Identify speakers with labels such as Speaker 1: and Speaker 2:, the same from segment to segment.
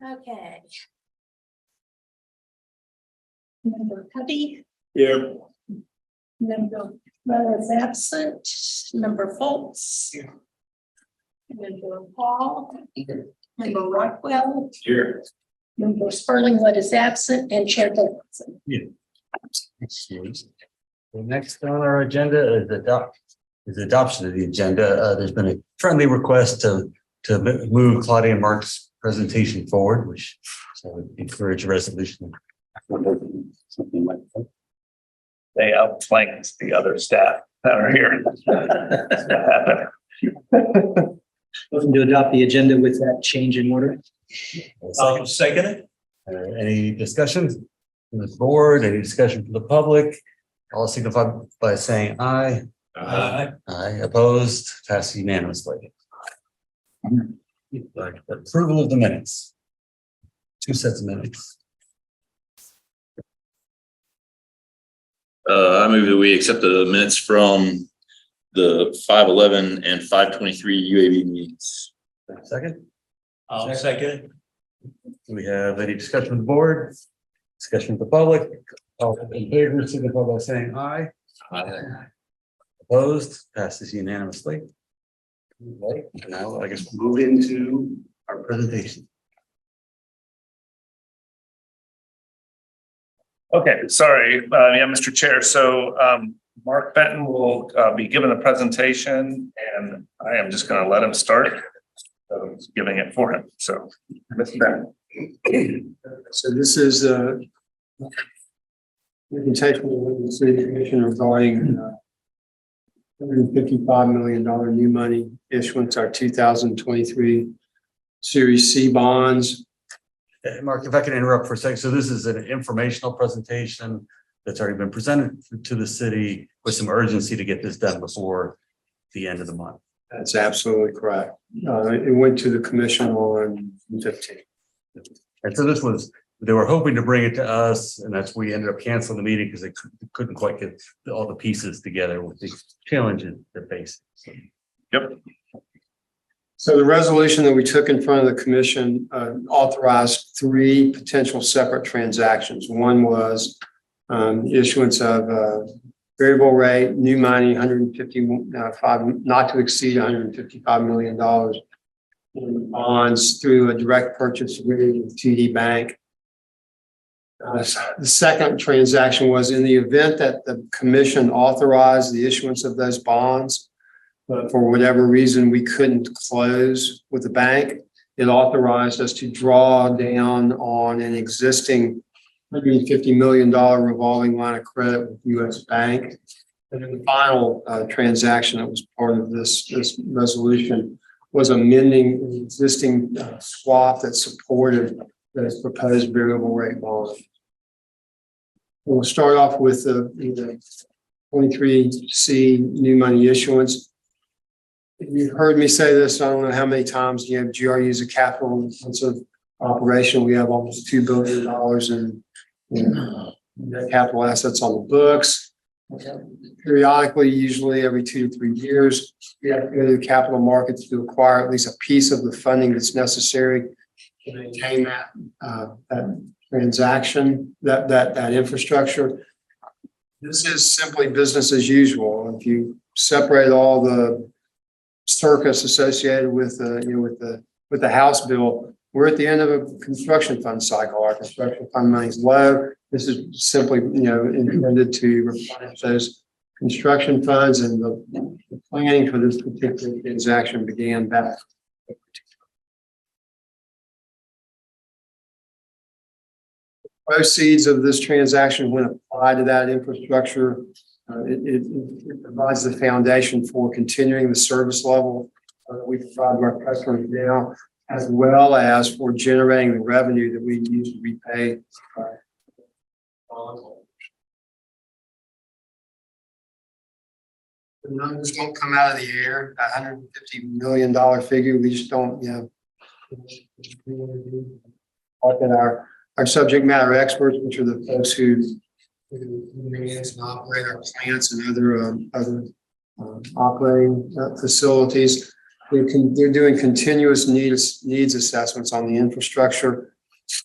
Speaker 1: Okay. Member Cuddy,
Speaker 2: Here.
Speaker 1: member Miller is absent, member Foltz. Member Paul, member Rockwell,
Speaker 2: Here.
Speaker 1: member Sperling is absent, and Chair Wilson.
Speaker 3: The next on our agenda is adoption of the agenda. There's been a friendly request to move Claudia and Mark's presentation forward, which so I would encourage a resolution. Something like that.
Speaker 2: They outflanked the other staff that are here.
Speaker 4: Looking to adopt the agenda with that change in order.
Speaker 2: I'll second it.
Speaker 3: Any discussion from the board? Any discussion from the public? All signify by saying aye.
Speaker 2: Aye.
Speaker 3: Aye. Opposed? Passed unanimously. Approval of the minutes. 2 sets of minutes.
Speaker 5: I move that we accept the minutes from the 5/11 and 5/23 UAB meetings.
Speaker 3: Second.
Speaker 2: I'll second it.
Speaker 3: Do we have any discussion with the board? Discussion with the public? All in favor, signify by saying aye.
Speaker 5: Aye.
Speaker 3: Opposed? Passes unanimously. Okay, now I guess we'll move into our presentation.
Speaker 2: Okay, sorry, Mr. Chair. So Mark Benton will be giving the presentation, and I am just going to let him start. So he's giving it for him. So, Mr. Benton.
Speaker 6: So this is a presentation of the City Commission regarding $155 million new money issuance, our 2023 Series C bonds.
Speaker 3: Mark, if I can interrupt for a second. So this is an informational presentation that's already been presented to the city with some urgency to get this done before the end of the month.
Speaker 6: That's absolutely correct. It went to the commission on 15.
Speaker 3: And so this was, they were hoping to bring it to us, and that's we ended up canceling the meeting because they couldn't quite get all the pieces together with the challenges they're facing. So,
Speaker 2: Yep.
Speaker 6: So the resolution that we took in front of the commission authorized 3 potential separate transactions. One was issuance of variable rate, new money, not to exceed $155 million in bonds through a direct purchase agreement with TD Bank. The second transaction was in the event that the commission authorized the issuance of those bonds, but for whatever reason, we couldn't close with the bank. It authorized us to draw down on an existing $150 million revolving line of credit with U.S. Bank. And then the final transaction that was part of this resolution was amending an existing swap that supported this proposed variable rate bond. We'll start off with the 23C new money issuance. You've heard me say this, I don't know how many times. GRU is a capital intensive operation. We have almost $2 billion in capital assets on the books. Periodically, usually every 2 to 3 years, we have to go to the capital markets to acquire at least a piece of the funding that's necessary to maintain that transaction, that infrastructure. This is simply business as usual. If you separate all the circus associated with the House bill, we're at the end of a construction fund cycle. Our construction fund money is low. This is simply intended to replenish those construction funds, and the planning for this particular transaction began back. Proceeds of this transaction, when applied to that infrastructure, it provides the foundation for continuing the service level that we provide to our customers now, as well as for generating the revenue that we use to repay bondholders. The numbers don't come out of the air. That $150 million figure, we just don't, talk at our subject matter experts, which are the folks who manage and operate our plants and other operating facilities. They're doing continuous needs assessments on the infrastructure.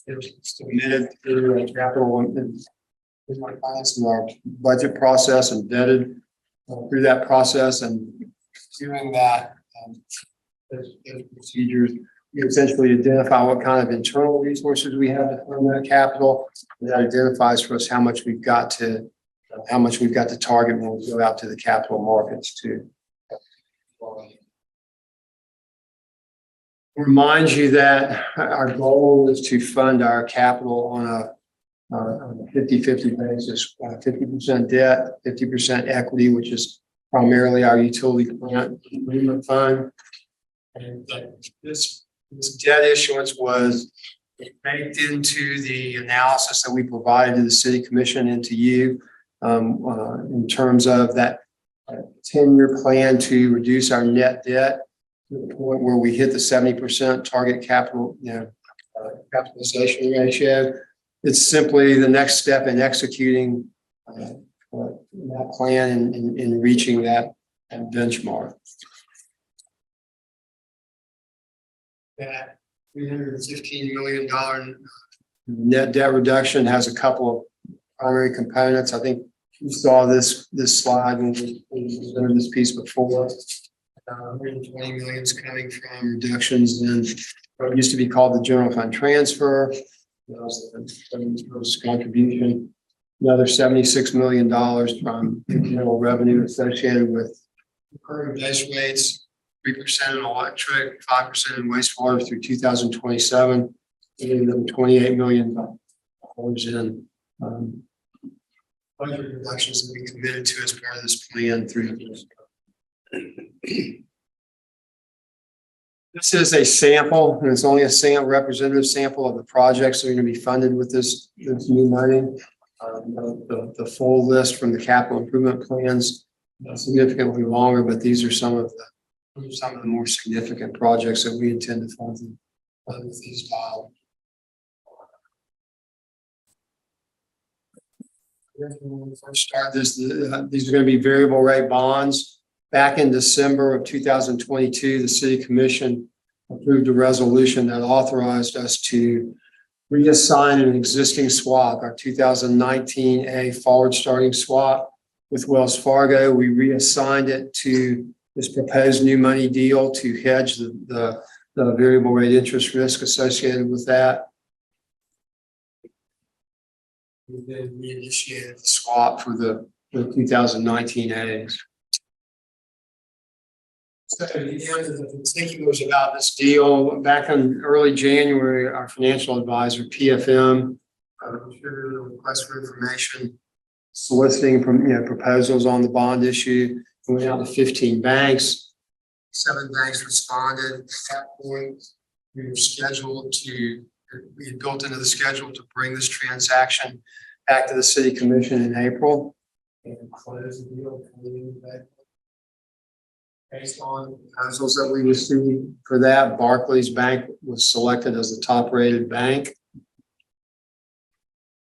Speaker 6: It's submitted through capital and finance and our budget process and vetted through that process, and doing that those procedures. We essentially identify what kind of internal resources we have to fund that capital. And that identifies for us how much we've got to target when we go out to the capital markets to remind you that our goal is to fund our capital on a 50-50 basis, 50% debt, 50% equity, which is primarily our utility plant improvement fund. And this debt issuance was baked into the analysis that we provided to the city commission and to you in terms of that 10-year plan to reduce our net debt to the point where we hit the 70% target capital, capitalization ratio. It's simply the next step in executing that plan in reaching that benchmark. That $315 million net debt reduction has a couple of primary components. I think you saw this slide when we presented this piece before. 120 million is coming from reductions in what used to be called the general fund transfer. That was the contribution. Another $76 million from incremental revenue associated with recurring base rates, 3% in electric, 5% in wastewater through 2027, and then $28 million in budget reductions that we committed to as part of this plan through. This is a sample, and it's only a representative sample of the projects that are going to be funded with this new money. The full list from the capital improvement plans significantly longer, but these are some of the more significant projects that we intend to fund with these dollars. When we first start this, these are going to be variable rate bonds. Back in December of 2022, the City Commission approved a resolution that authorized us to reassign an existing swap, our 2019 forward starting swap with Wells Fargo. We reassigned it to this proposed new money deal to hedge the variable rate interest risk associated with that. We then reinitiated the swap for the 2019 A's. So the thinking was about this deal back in early January. Our financial advisor, PFM, distributed a request for information, soliciting proposals on the bond issue. We went out to 15 banks. 7 banks responded. At that point, we had built into the schedule to bring this transaction back to the City Commission in April and close the deal. Based on proposals that we received for that, Barclays Bank was selected as the top-rated bank.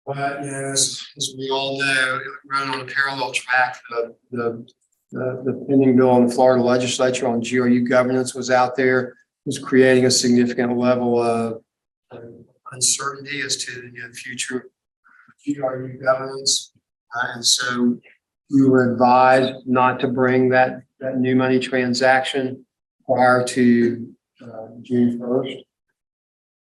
Speaker 6: But as we all know, run on a parallel track. The pending bill in the Florida legislature on GRU governance was out there, was creating a significant level of uncertainty as to the future GRU governance, and so we were advised not to bring that new money transaction prior to June 1st.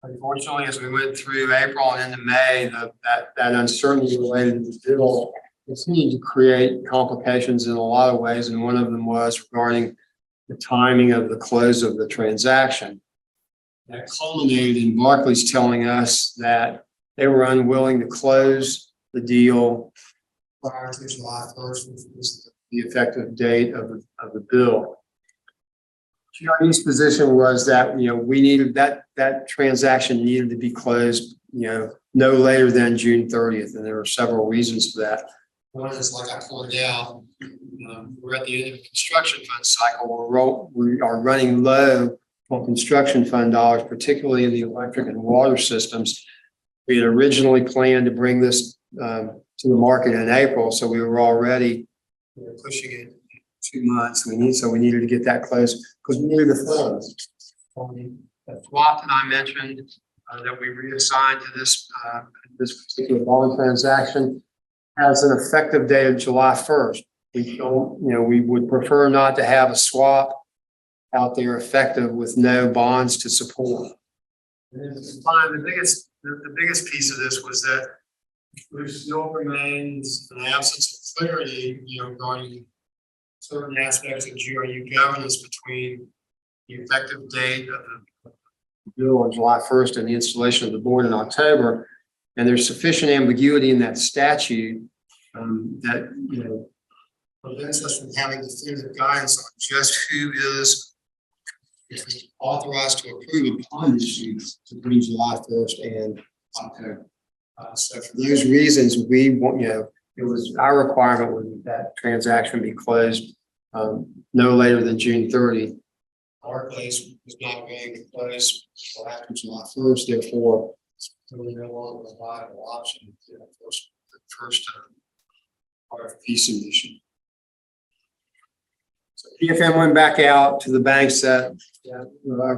Speaker 6: Unfortunately, as we went through April and into May, that uncertainty related to the bill continued to create complications in a lot of ways, and one of them was regarding the timing of the close of the transaction. That culminated in Barclays telling us that they were unwilling to close the deal prior to July 1st, which was the effective date of the bill. GRE's position was that we needed that transaction needed to be closed no later than June 30th, and there were several reasons for that. One is, like I pointed out, we're at the end of the construction fund cycle. We are running low on construction fund dollars, particularly in the electric and water systems. We had originally planned to bring this to the market in April, so we were already pushing it 2 months. We needed to get that closed because we needed the funds. The swap that I mentioned, that we reassigned to this particular bond transaction has an effective date of July 1st. We don't, we would prefer not to have a swap out there effective with no bonds to support. And the biggest piece of this was that there still remains an absence of clarity, regarding certain aspects of GRU governance between the effective date of the bill on July 1st and the installation of the board in October. And there's sufficient ambiguity in that statute that, prevents us from having definitive guidance on just who is authorized to approve a bond issue between July 1st and October. So for those reasons, we want, it was our requirement was that transaction be closed no later than June 30. Our place was not going to close until after July 1st, therefore, really no longer a viable option for the first RFP submission. So PFM went back out to the banks that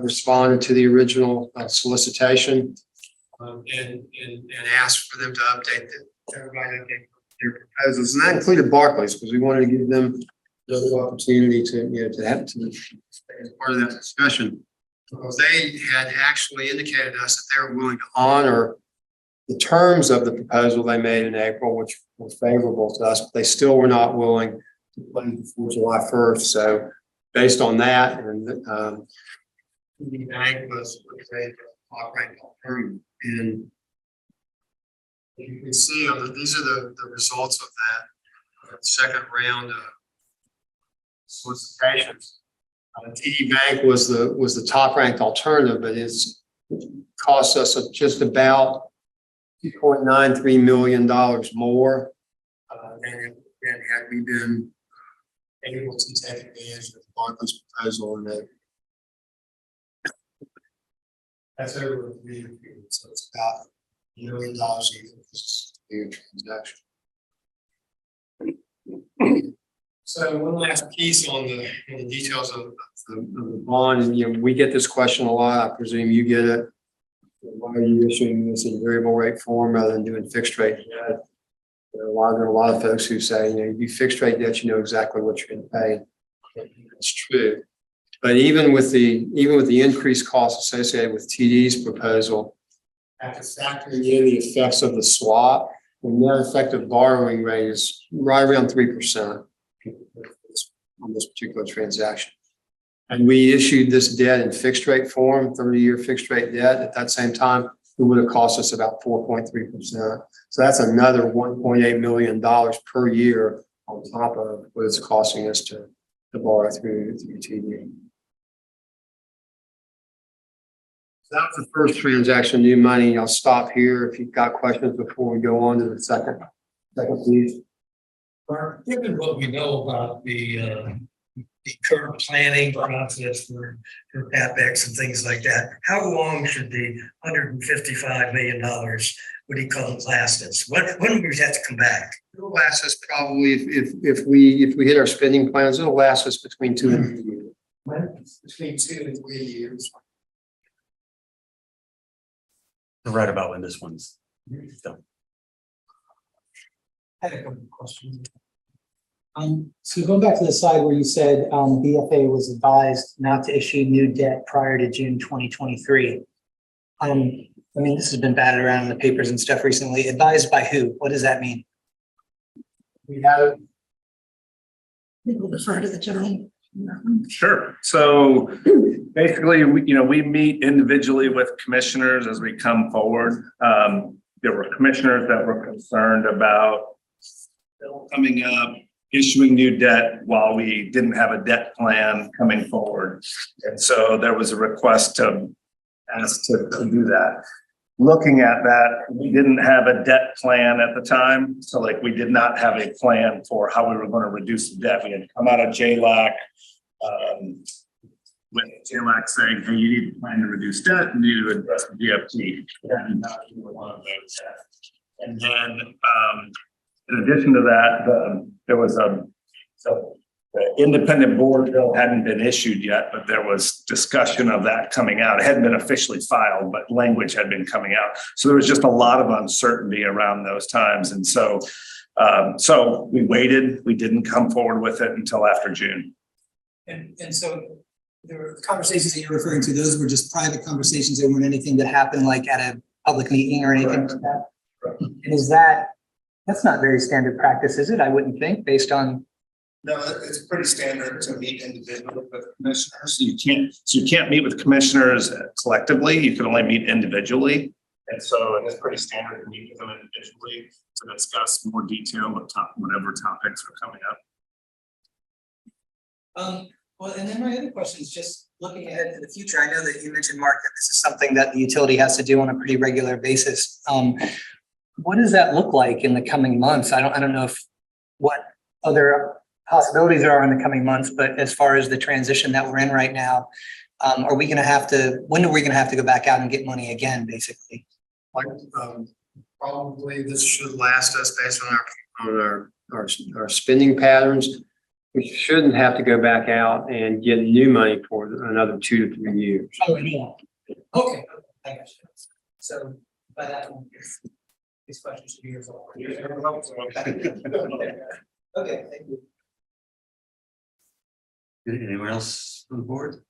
Speaker 6: responded to the original solicitation and asked for them to update everybody their proposals, and that included Barclays because we wanted to give them the opportunity to have to as part of that discussion, because they had actually indicated to us that they were willing to honor the terms of the proposal they made in April, which were favorable to us, but they still were not willing to play before July 1st. So based on that, and the bank was a top-ranked alternative. And you can see these are the results of that second round of solicitations. TD Bank was the top-ranked alternative, but it's cost us just about $2.93 million more than had we been able to take advantage of Barclays' proposal. And that's over $1 million, so it's about $1 million even for this transaction. So one last piece on the details of the bond, and we get this question a lot. I presume you get it. Why are you issuing this in variable rate form rather than doing fixed rate debt? There are a lot of folks who say, you do fixed rate debt, you know exactly what you're going to pay. It's true, but even with the increased costs associated with TD's proposal, after factoring in the effects of the swap, the net effective borrowing rate is right around 3%. On this particular transaction. And we issued this debt in fixed rate form, 30-year fixed rate debt. At that same time, it would have cost us about 4.3%. So that's another $1.8 million per year on top of what it's costing us to borrow through TD. So that was the first transaction, new money. I'll stop here if you've got questions before we go on to the second piece.
Speaker 7: Given what we know about the current planning process for CapEx and things like that, how long should the $155 million, what do you call it, last us? When do we have to come back?
Speaker 6: It'll last us probably if we hit our spending plans, it'll last us between 2 and 3 years. Between 2 and 3 years.
Speaker 3: Right about when this one's done.
Speaker 4: I had a couple of questions. So going back to the slide where you said BFA was advised not to issue new debt prior to June 2023. I mean, this has been batted around in the papers and stuff recently. Advised by who? What does that mean?
Speaker 6: We have
Speaker 1: We'll defer to the general.
Speaker 2: Sure. So basically, we meet individually with commissioners as we come forward. There were commissioners that were concerned about coming up, issuing new debt while we didn't have a debt plan coming forward. And so there was a request to ask to do that. Looking at that, we didn't have a debt plan at the time. So we did not have a plan for how we were going to reduce the debt. We had come out of JLAC with JLAC saying, hey, you need a plan to reduce debt and you need to address the DFT. And not one of those. And then in addition to that, there was The independent board bill hadn't been issued yet, but there was discussion of that coming out. It hadn't been officially filed, but language had been coming out. So there was just a lot of uncertainty around those times. And so we waited. We didn't come forward with it until after June.
Speaker 4: And so there were conversations that you're referring to, those were just private conversations. There weren't anything that happened like at a public meeting or anything like that. And that's not very standard practice, is it? I wouldn't think, based on.
Speaker 2: No, it's pretty standard to meet individually with commissioners. You can't meet with commissioners collectively. You can only meet individually. And so it's pretty standard to meet with them individually to discuss more detail of whatever topics are coming up.
Speaker 4: Well, and then my other question is just looking ahead to the future. I know that you mentioned, Mark, that this is something that the utility has to do on a pretty regular basis. What does that look like in the coming months? I don't know what other possibilities there are in the coming months, but as far as the transition that we're in right now, when are we going to have to go back out and get money again, basically?
Speaker 6: Probably this should last us based on our spending patterns. We shouldn't have to go back out and get new money for another 2 to 3 years.
Speaker 4: Oh, yeah. Okay. I got you. So by that one, these questions should be resolved. Okay, thank you.
Speaker 3: Anyone else on the board?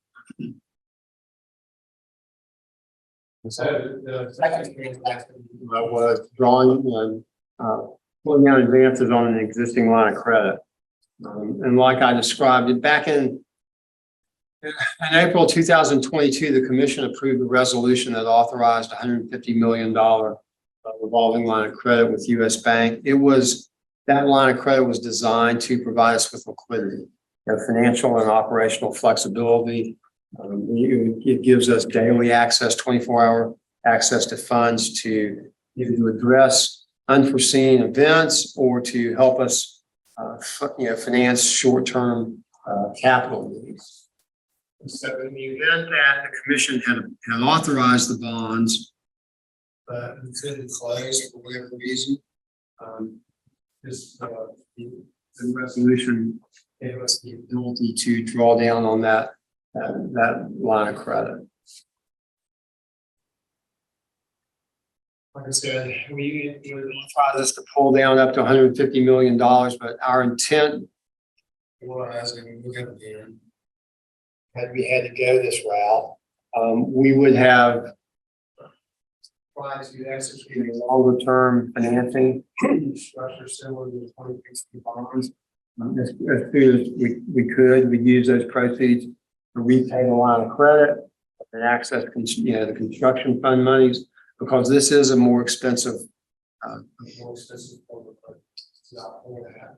Speaker 6: Was drawing, pulling out advances on an existing line of credit. And like I described it back in April 2022, the commission approved a resolution that authorized $150 million revolving line of credit with US Bank. That line of credit was designed to provide us with liquidity, financial and operational flexibility. It gives us daily access, 24-hour access to funds to either to address unforeseen events or to help us, finance short-term capital needs. So in the event that the commission had authorized the bonds, but we couldn't close for whatever reason, the resolution gave us the ability to draw down on that line of credit. Like I said, we authorized us to pull down up to $150 million, but our intent was, and we're going to had we had to go this route, we would have tried to execute a longer term financing structure similar to the 2060 bonds. As soon as we could, we'd use those proceeds to repay the line of credit and access, the construction fund monies, because this is a more expensive form of credit. It's not 4.5%.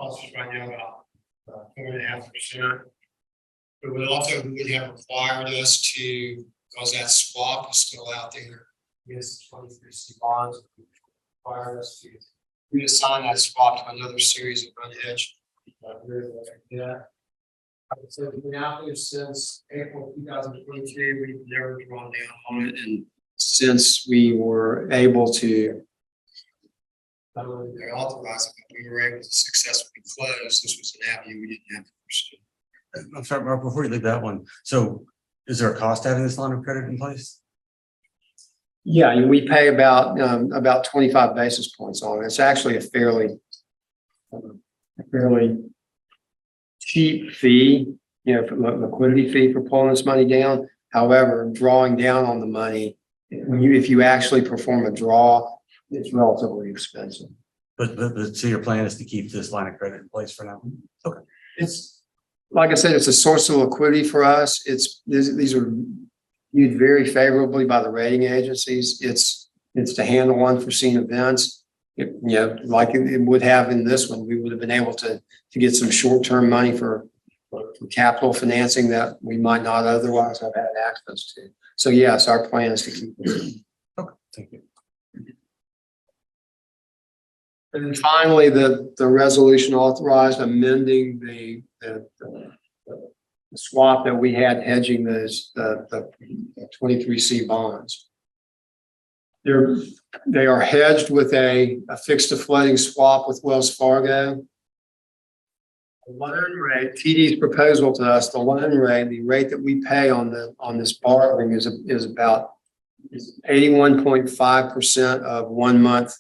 Speaker 6: Costs right now about 4.5%. It would also have required us to, because that swap is still out there, yes, 23C bonds, required us to reassign that swap to another series of unhedged. Yeah. I would say we've been out there since April 2023. We've never drawn down on it, and since we were able to not only authorize it, but we were able to successfully close. This was an avenue we didn't have to pursue.
Speaker 3: I'm sorry, Mark, before you leave that one. So is there a cost to having this line of credit in place?
Speaker 6: Yeah, we pay about 25 basis points on it. It's actually a fairly cheap fee, liquidity fee for pulling this money down. However, drawing down on the money, if you actually perform a draw, it's relatively expensive.
Speaker 3: But so your plan is to keep this line of credit in place for now? Okay.
Speaker 6: It's like I said, it's a source of liquidity for us. These are viewed very favorably by the rating agencies. It's to handle unforeseen events. Like it would have in this one, we would have been able to get some short-term money for capital financing that we might not otherwise have had access to. So yes, our plan is to keep it.
Speaker 3: Okay, thank you.
Speaker 6: And then finally, the resolution authorized amending the swap that we had hedging the 23C bonds. They are hedged with a fixed to floating swap with Wells Fargo. The loan rate, TD's proposal to us, the loan rate, the rate that we pay on this borrowing is about 81.5% of 1 month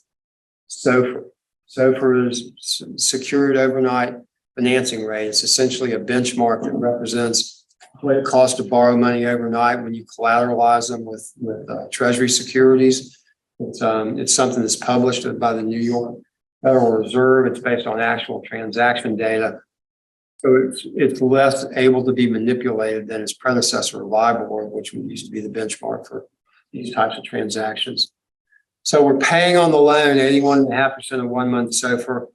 Speaker 6: SOFR. SOFR is secured overnight financing rate. It's essentially a benchmark that represents what it costs to borrow money overnight when you collateralize them with treasury securities. It's something that's published by the New York Federal Reserve. It's based on actual transaction data. So it's less able to be manipulated than its predecessor, LIBOR, which used to be the benchmark for these types of transactions. So we're paying on the loan 81.5% of 1 month SOFR.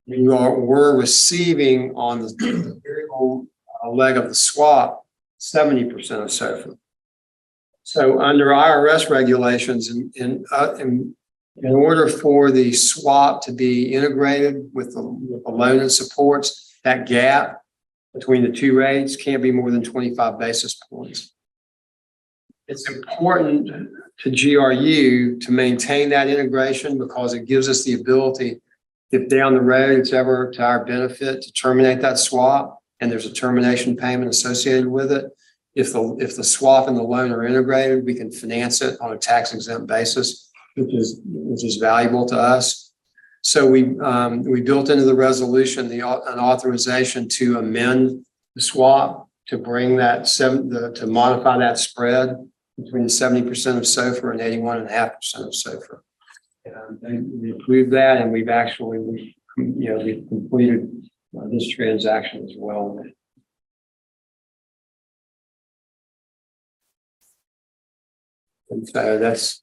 Speaker 6: We're receiving on the variable leg of the swap 70% of SOFR. So under IRS regulations, in order for the swap to be integrated with the loan and supports, that gap between the two rates can't be more than 25 basis points. It's important to GRU to maintain that integration because it gives us the ability, if down the road it's ever to our benefit, to terminate that swap and there's a termination payment associated with it. If the swap and the loan are integrated, we can finance it on a tax exempt basis, which is valuable to us. So we built into the resolution an authorization to amend the swap to bring that to modify that spread between 70% of SOFR and 81.5% of SOFR. And we approved that, and we've completed this transaction as well. And so that's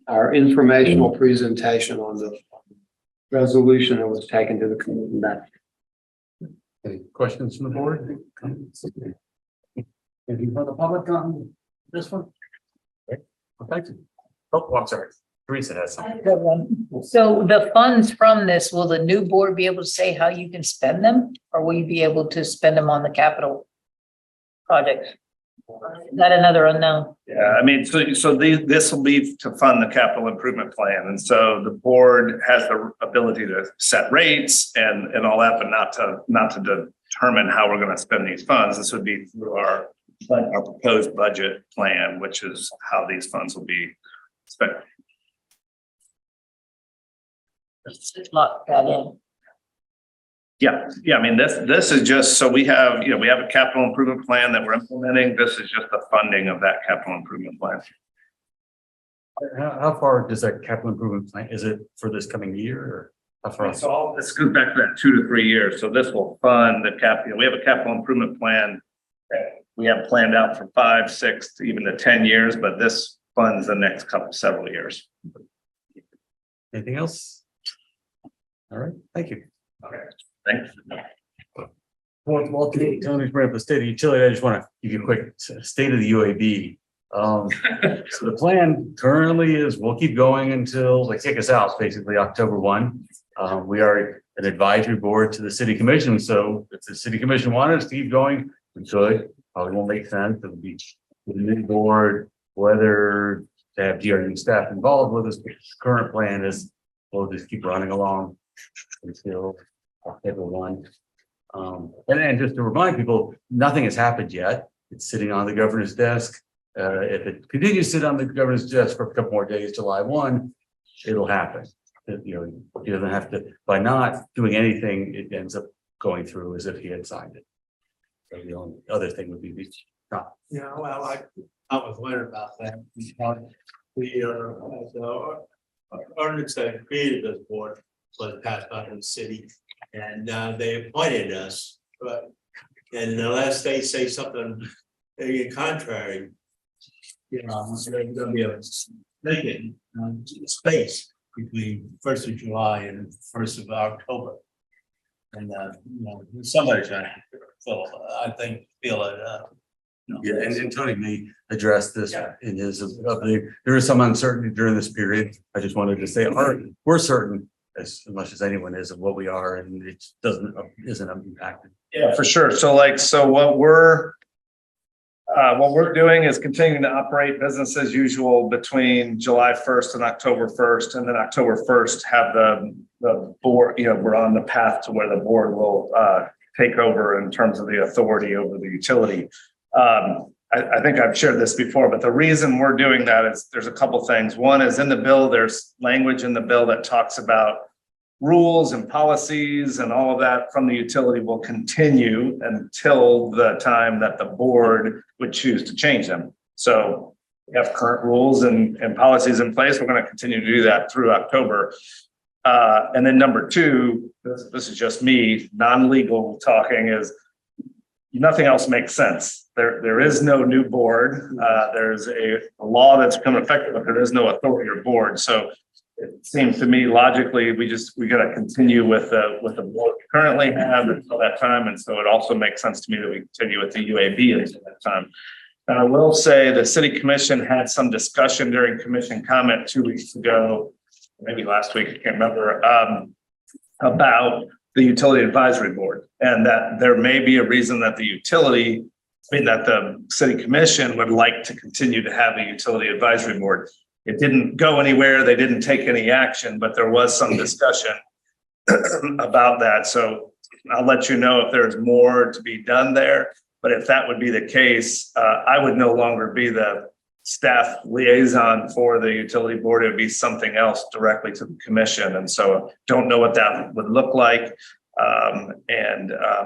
Speaker 6: our informational presentation on the resolution that was taken to the committee.
Speaker 3: Any questions from the board? Anything from the public on this one? Okay, well, thank you. Oh, I'm sorry. Teresa has something.
Speaker 8: Good one. So the funds from this, will the new board be able to say how you can spend them? Or will you be able to spend them on the capital projects? Is that another unknown?
Speaker 2: Yeah, I mean, this will be to fund the capital improvement plan. And so the board has the ability to set rates and all that, but not to determine how we're going to spend these funds. This would be through our proposed budget plan, which is how these funds will be spent.
Speaker 8: Lock that in.
Speaker 2: Yeah. I mean, this is just, so we have a capital improvement plan that we're implementing. This is just the funding of that capital improvement plan.
Speaker 3: How far does that capital improvement plan, is it for this coming year or how far?
Speaker 2: So this goes back to that 2 to 3 years. So this will fund the we have a capital improvement plan that we have planned out for 5, 6, even to 10 years, but this funds the next several years.
Speaker 3: Anything else? All right, thank you.
Speaker 2: Okay. Thanks.
Speaker 3: Well, Tony's bringing up the state of utility. I just want to give you a quick state of the UAB. So the plan currently is we'll keep going until they kick us out, basically October 1. We are an advisory board to the city commission. So if the city commission wanted us to keep going, we could. Probably won't make sense. It would be with a new board, whether to have GRU staff involved with us. The current plan is we'll just keep running along until October 1. And just to remind people, nothing has happened yet. It's sitting on the governor's desk. If it continues to sit on the governor's desk for a couple more days, July 1, it'll happen. He doesn't have to, by not doing anything, it ends up going through as if he had signed it. So the only other thing would be not.
Speaker 9: Yeah, well, I was worried about that. The ordinance that created this board was passed by the city, and they appointed us. But unless they say something contrary, there's going to be a vacant space between 1st of July and 1st of October. And somebody's going to feel it.
Speaker 3: Yeah, and Tony may address this in his there is some uncertainty during this period. I just wanted to say we're certain as much as anyone is of what we are, and it isn't impacted.
Speaker 2: Yeah, for sure. So what we're What we're doing is continuing to operate business as usual between July 1st and October 1st, and then October 1st have the board, we're on the path to where the board will take over in terms of the authority over the utility. I think I've shared this before, but the reason we're doing that is there's a couple things. One is in the bill, there's language in the bill that talks about rules and policies and all of that from the utility will continue until the time that the board would choose to change them. So we have current rules and policies in place. We're going to continue to do that through October. And then number two, this is just me, non-legal talking, is nothing else makes sense. There is no new board. There's a law that's become effective, but there is no authority or board. So it seems to me logically, we got to continue with the board we currently have until that time. And so it also makes sense to me that we continue with the UAB until that time. And I will say the city commission had some discussion during commission comment 2 weeks ago, maybe last week, I can't remember, about the utility advisory board, and that there may be a reason that the city commission would like to continue to have a utility advisory board. It didn't go anywhere. They didn't take any action, but there was some discussion about that. So I'll let you know if there's more to be done there. But if that would be the case, I would no longer be the staff liaison for the utility board. It would be something else directly to the commission. And so don't know what that would look like.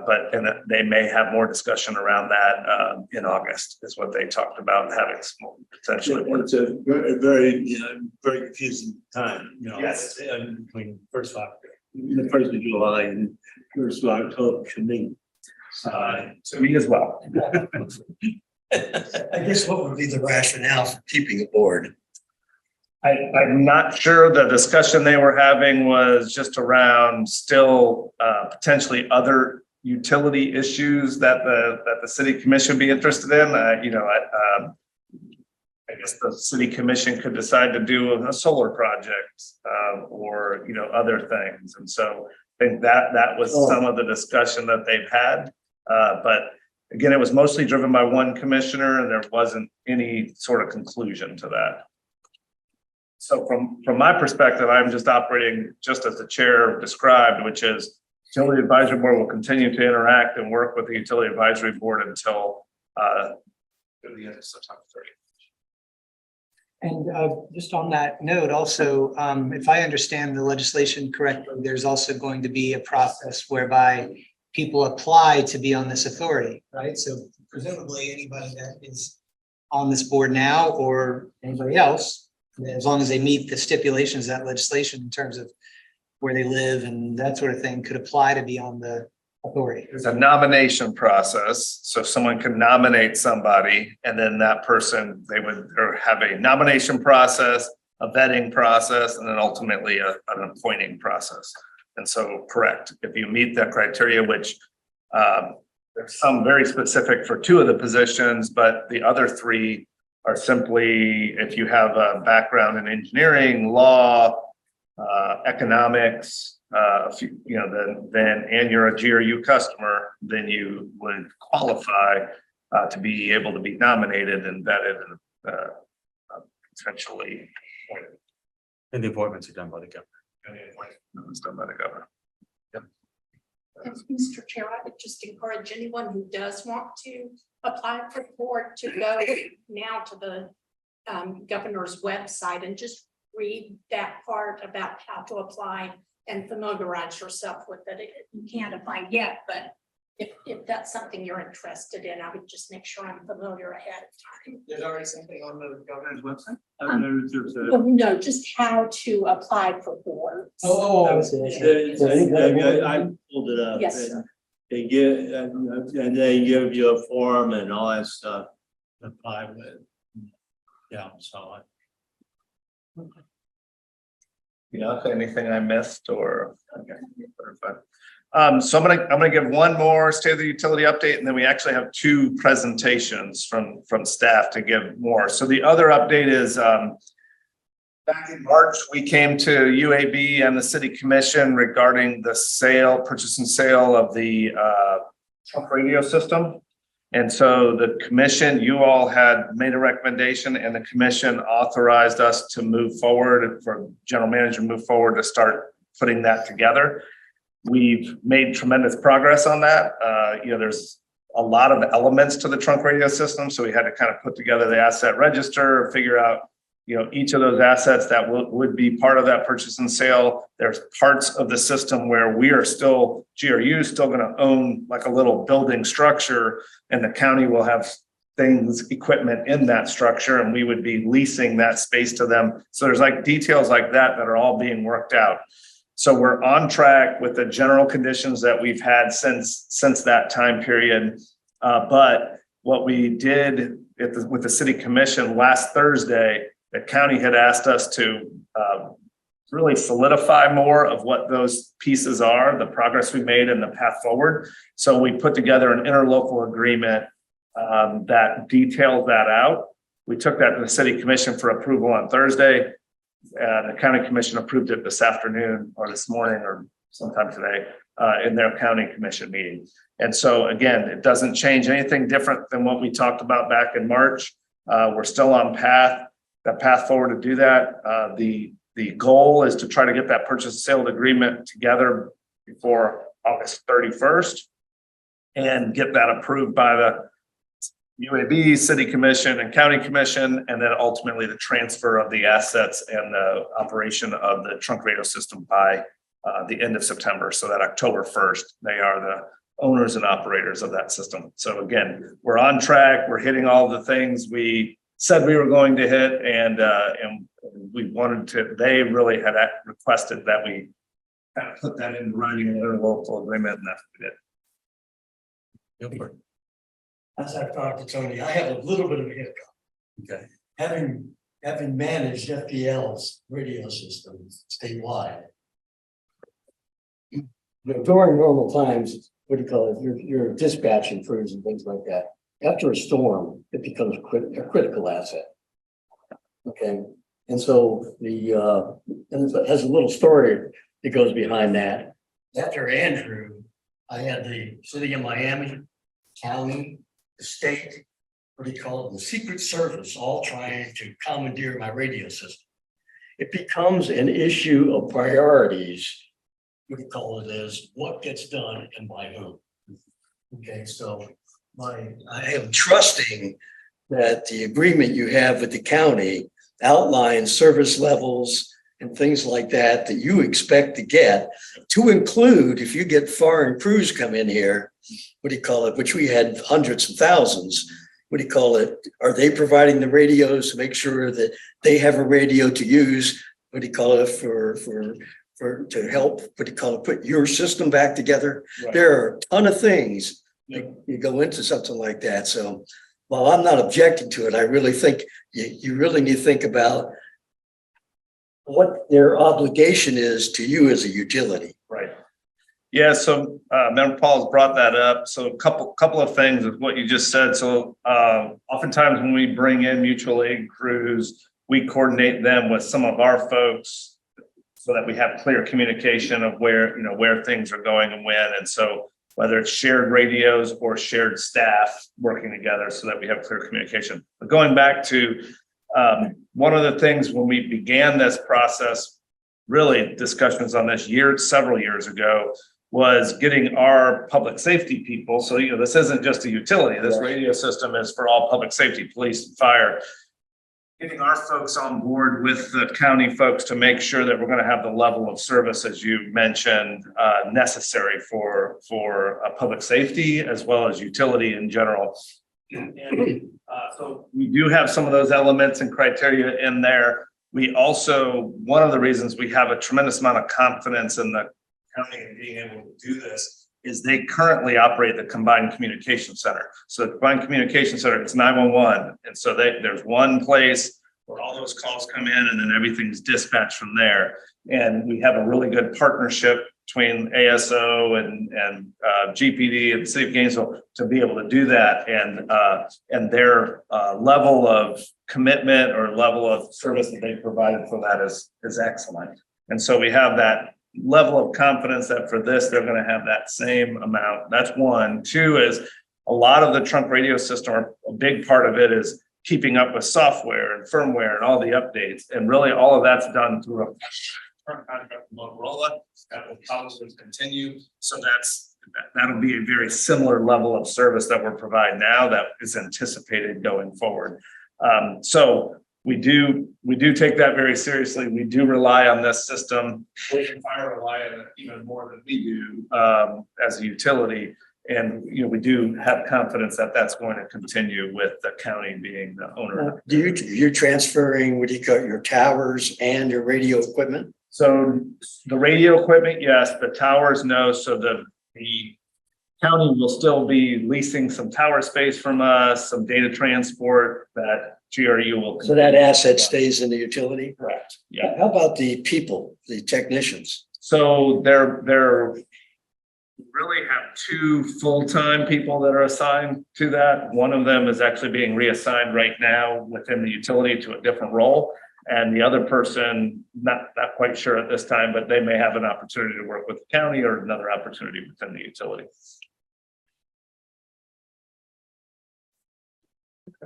Speaker 2: But they may have more discussion around that in August is what they talked about, having some potentially.
Speaker 9: It's a very, very confusing time,
Speaker 2: Yes.
Speaker 9: between the 1st of July and 1st of October to me.
Speaker 2: To me as well.
Speaker 7: I guess what would be the rationale for keeping a board?
Speaker 2: I'm not sure. The discussion they were having was just around still potentially other utility issues that the city commission be interested in. I guess the city commission could decide to do a solar project or other things. And so I think that was some of the discussion that they've had. But again, it was mostly driven by one commissioner, and there wasn't any sort of conclusion to that. So from my perspective, I'm just operating just as the chair described, which is utility advisory board will continue to interact and work with the utility advisory board until the end of September 30th.
Speaker 4: And just on that note, also, if I understand the legislation correctly, there's also going to be a process whereby people apply to be on this authority, right? So presumably anybody that is on this board now or anybody else, as long as they meet the stipulations of that legislation in terms of where they live and that sort of thing, could apply to be on the authority.
Speaker 2: There's a nomination process. So someone can nominate somebody, and then that person, they would have a nomination process, a vetting process, and then ultimately an appointing process. And so, correct, if you meet that criteria, which there's some very specific for 2 of the positions, but the other 3 are simply if you have a background in engineering, law, economics, then and you're a GRU customer, then you would qualify to be able to be nominated and vetted and potentially appointed.
Speaker 3: And the appointments are done by the governor.
Speaker 2: It's done by the governor.
Speaker 1: And Mr. Chair, I would just encourage anyone who does want to apply for the board to go now to the governor's website and just read that part about how to apply and familiarize yourself with it. You can't apply yet, but if that's something you're interested in, I would just make sure I'm familiar ahead of time.
Speaker 9: There's already something on the governor's website?
Speaker 1: Well, no, just how to apply for boards.
Speaker 4: That was it.
Speaker 9: I pulled it up.
Speaker 1: Yes,
Speaker 9: and
Speaker 1: sir.
Speaker 9: They give, and they give you a form and all that stuff to apply with. Yeah, so.
Speaker 2: Yeah, anything I missed or okay. So I'm gonna give one more state of the utility update, and then we actually have 2 presentations from staff to give more. So the other update is back in March, we came to UAB and the city commission regarding the purchase and sale of the truck radio system. And so the commission, you all had made a recommendation and the commission authorized us to move forward for general manager, move forward to start putting that together. We've made tremendous progress on that. There's a lot of elements to the trunk radio system. So we had to kind of put together the asset register, figure out, each of those assets that would be part of that purchase and sale. There's parts of the system where we are still, GRU is still going to own like a little building structure, and the county will have equipment in that structure, and we would be leasing that space to them. So there's like details like that are all being worked out. So we're on track with the general conditions that we've had since that time period. But what we did with the city commission last Thursday, the county had asked us to really solidify more of what those pieces are, the progress we made and the path forward. So we put together an interlocal agreement that details that out. We took that to the city commission for approval on Thursday. The county commission approved it this afternoon or this morning or sometime today in their county commission meeting. And so again, it doesn't change anything different than what we talked about back in March. We're still on the path forward to do that. The goal is to try to get that purchase and sale agreement together before August 31st and get that approved by the UAB, City Commission, and County Commission, and then ultimately the transfer of the assets and the operation of the trunk radio system by the end of September. So that October 1st, they are the owners and operators of that system. So again, we're on track. We're hitting all the things we said we were going to hit, and we wanted to. They really had requested that we kind of put that in writing in their local agreement, and that's what we did.
Speaker 7: As I've talked to Tony, I have a little bit of a hiccup.
Speaker 3: Okay.
Speaker 7: Having managed FPL's radio system statewide. During normal times, what do you call it, your dispatching crews and things like that. After a storm, it becomes a critical asset. Okay, and so and it has a little story that goes behind that. After Andrew, I had the city of Miami, county, the state, what do you call it, the Secret Service, all trying to commandeer my radio system. It becomes an issue of priorities. What do you call it is what gets done and by whom. Okay, so I am trusting that the agreement you have with the county outlines service levels and things like that you expect to get, to include if you get foreign crews come in here, what do you call it, which we had hundreds of thousands, what do you call it, are they providing the radios to make sure that they have a radio to use, what do you call it, for to help, what do you call it, put your system back together? Right. There are a ton of things you go into something like that. So while I'm not objecting to it, I really think you really need to think about what their obligation is to you as a utility.
Speaker 2: Right. Yeah. So Member Paul's brought that up. So a couple of things with what you just said. So oftentimes when we bring in mutual aid crews, we coordinate them with some of our folks so that we have clear communication of where things are going and when. And so whether it's shared radios or shared staff working together so that we have clear communication. But going back to one of the things when we began this process, really discussions on this several years ago, was getting our public safety people. So, this isn't just a utility. This radio system is for all public safety, police, and fire. Getting our folks on board with the county folks to make sure that we're going to have the level of service, as you mentioned, necessary for public safety as well as utility in general. And so we do have some of those elements and criteria in there. We also, one of the reasons we have a tremendous amount of confidence in the county and being able to do this is they currently operate the combined communication center. So the combined communication center, it's 911. And so there's one place where all those calls come in and then everything's dispatched from there. And we have a really good partnership between ASO and GPD and the city of Gainesville to be able to do that. And their level of commitment or level of service that they provided for that is excellent. And so we have that level of confidence that for this, they're going to have that same amount. That's one. Two is a lot of the trunk radio system, or a big part of it is keeping up with software and firmware and all the updates. And really all of that's done through a current contract with Motorola that will probably continue. So that'll be a very similar level of service that we're providing now that is anticipated going forward. So we do take that very seriously. We do rely on this system. Fire rely on it even more than we do as a utility. And, we do have confidence that that's going to continue with the county being the owner.
Speaker 10: You're transferring, what do you call it, your towers and your radio equipment?
Speaker 2: So the radio equipment, yes, the towers, no. So the county will still be leasing some tower space from us, some data transport that GRU will.
Speaker 10: So that asset stays in the utility?
Speaker 2: Correct. Yeah.
Speaker 10: How about the people, the technicians?
Speaker 2: So they're really have two full-time people that are assigned to that. One of them is actually being reassigned right now within the utility to a different role. And the other person, not quite sure at this time, but they may have an opportunity to work with the county or another opportunity within the utility.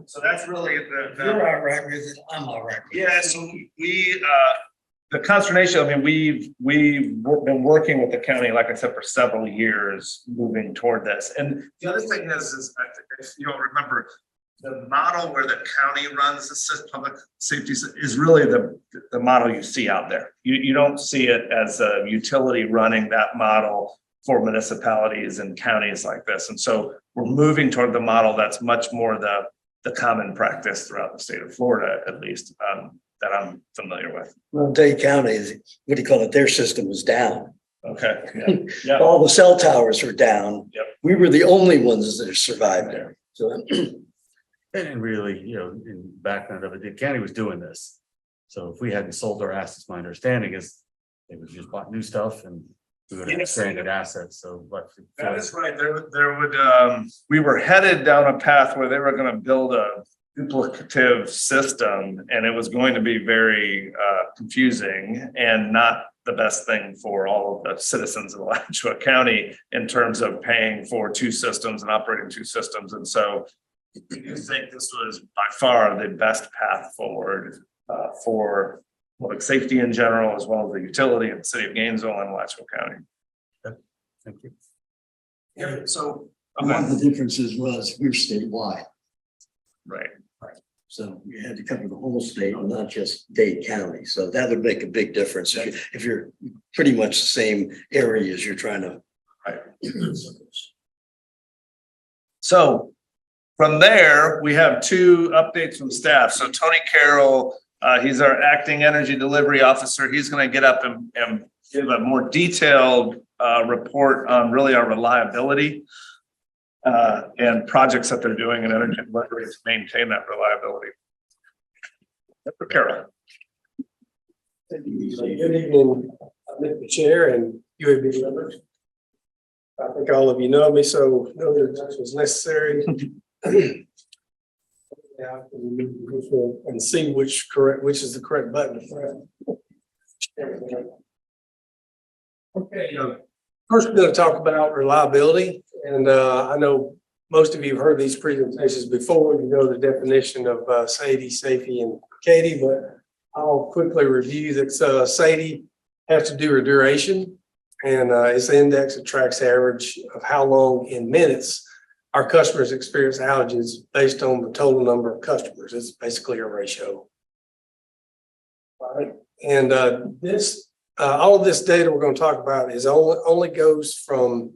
Speaker 2: So that's really
Speaker 7: You're all right with it, I'm all right. with it.
Speaker 2: Yeah, so the consternation, I mean, we've been working with the county, like I said, for several years, moving toward this. And the other thing is if you'll remember, the model where the county runs the public safety is really the model you see out there. You don't see it as a utility running that model for municipalities and counties like this. And so we're moving toward the model that's much more the common practice throughout the state of Florida, at least, that I'm familiar with.
Speaker 10: Well, Dade County is, what do you call it, their system was down.
Speaker 2: Okay. Yeah. Yeah.
Speaker 10: All the cell towers were down.
Speaker 2: Yep.
Speaker 10: We were the only ones that are surviving. So
Speaker 3: And really, in the background of it, the county was doing this. So if we hadn't sold our assets, my understanding is they would just bought new stuff and we would have stranded assets. So, but
Speaker 2: That is right. There would, we were headed down a path where they were going to build a duplicative system, and it was going to be very confusing and not the best thing for all of the citizens of Alachua County in terms of paying for two systems and operating two systems. And so I think this was by far the best path forward for public safety in general, as well as the utility in the city of Gainesville and Alachua County.
Speaker 3: thank you.
Speaker 2: Yeah, so,
Speaker 10: one of the differences was we're statewide.
Speaker 2: right.
Speaker 10: So you had to cover the whole state, not just Dade County. So that would make a big difference if you're pretty much the same area as you're trying to.
Speaker 2: Right. So from there, we have two updates from staff. So Tony Carroll, he's our acting energy delivery officer. He's going to get up and give a more detailed report on really our reliability and projects that they're doing in energy delivery to maintain that reliability. Mr. Carroll.
Speaker 11: Good evening, Mr. Chair and UAB members. I think all of you know me, so no introduction was necessary. Yeah, and see which is the correct button. Okay, first we're going to talk about reliability, and I know most of you have heard these presentations before. You know the definition of SAIDI, SAFE, and CAIDI, but I'll quickly review that. SAIDI has to do with duration, and it's the index that tracks the average of how long in minutes our customers experience outages based on the total number of customers. It's basically a ratio. All right, and all of this data we're going to talk about is only goes from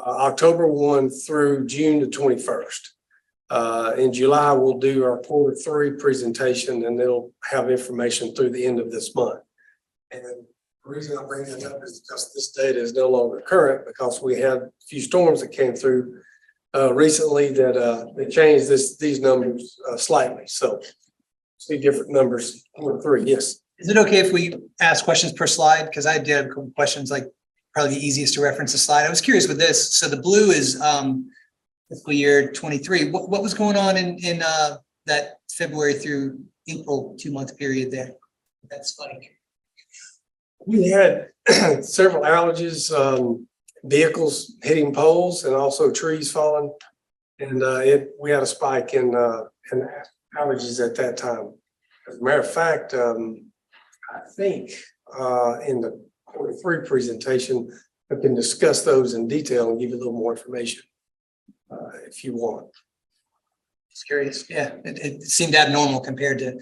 Speaker 11: October 1 through June the 21st. In July, we'll do our quarter 3 presentation, and it'll have information through the end of this month. And the reason I bring that up is because this data is no longer current, because we had a few storms that came through recently that they changed these numbers slightly. So see different numbers. Quarter 3, yes.
Speaker 12: Is it okay if we ask questions per slide? Because I did have a couple questions, like probably the easiest to reference a slide. I was curious with this. So the blue is fiscal year 23. What was going on in that February through April 2-month period there? That spike.
Speaker 11: We had several outages, vehicles hitting poles and also trees falling. And we had a spike in outages at that time. As a matter of fact, I think in the Q3 presentation, I can discuss those in detail and give you a little more information if you want.
Speaker 12: Just curious. Yeah, it seemed abnormal compared to, I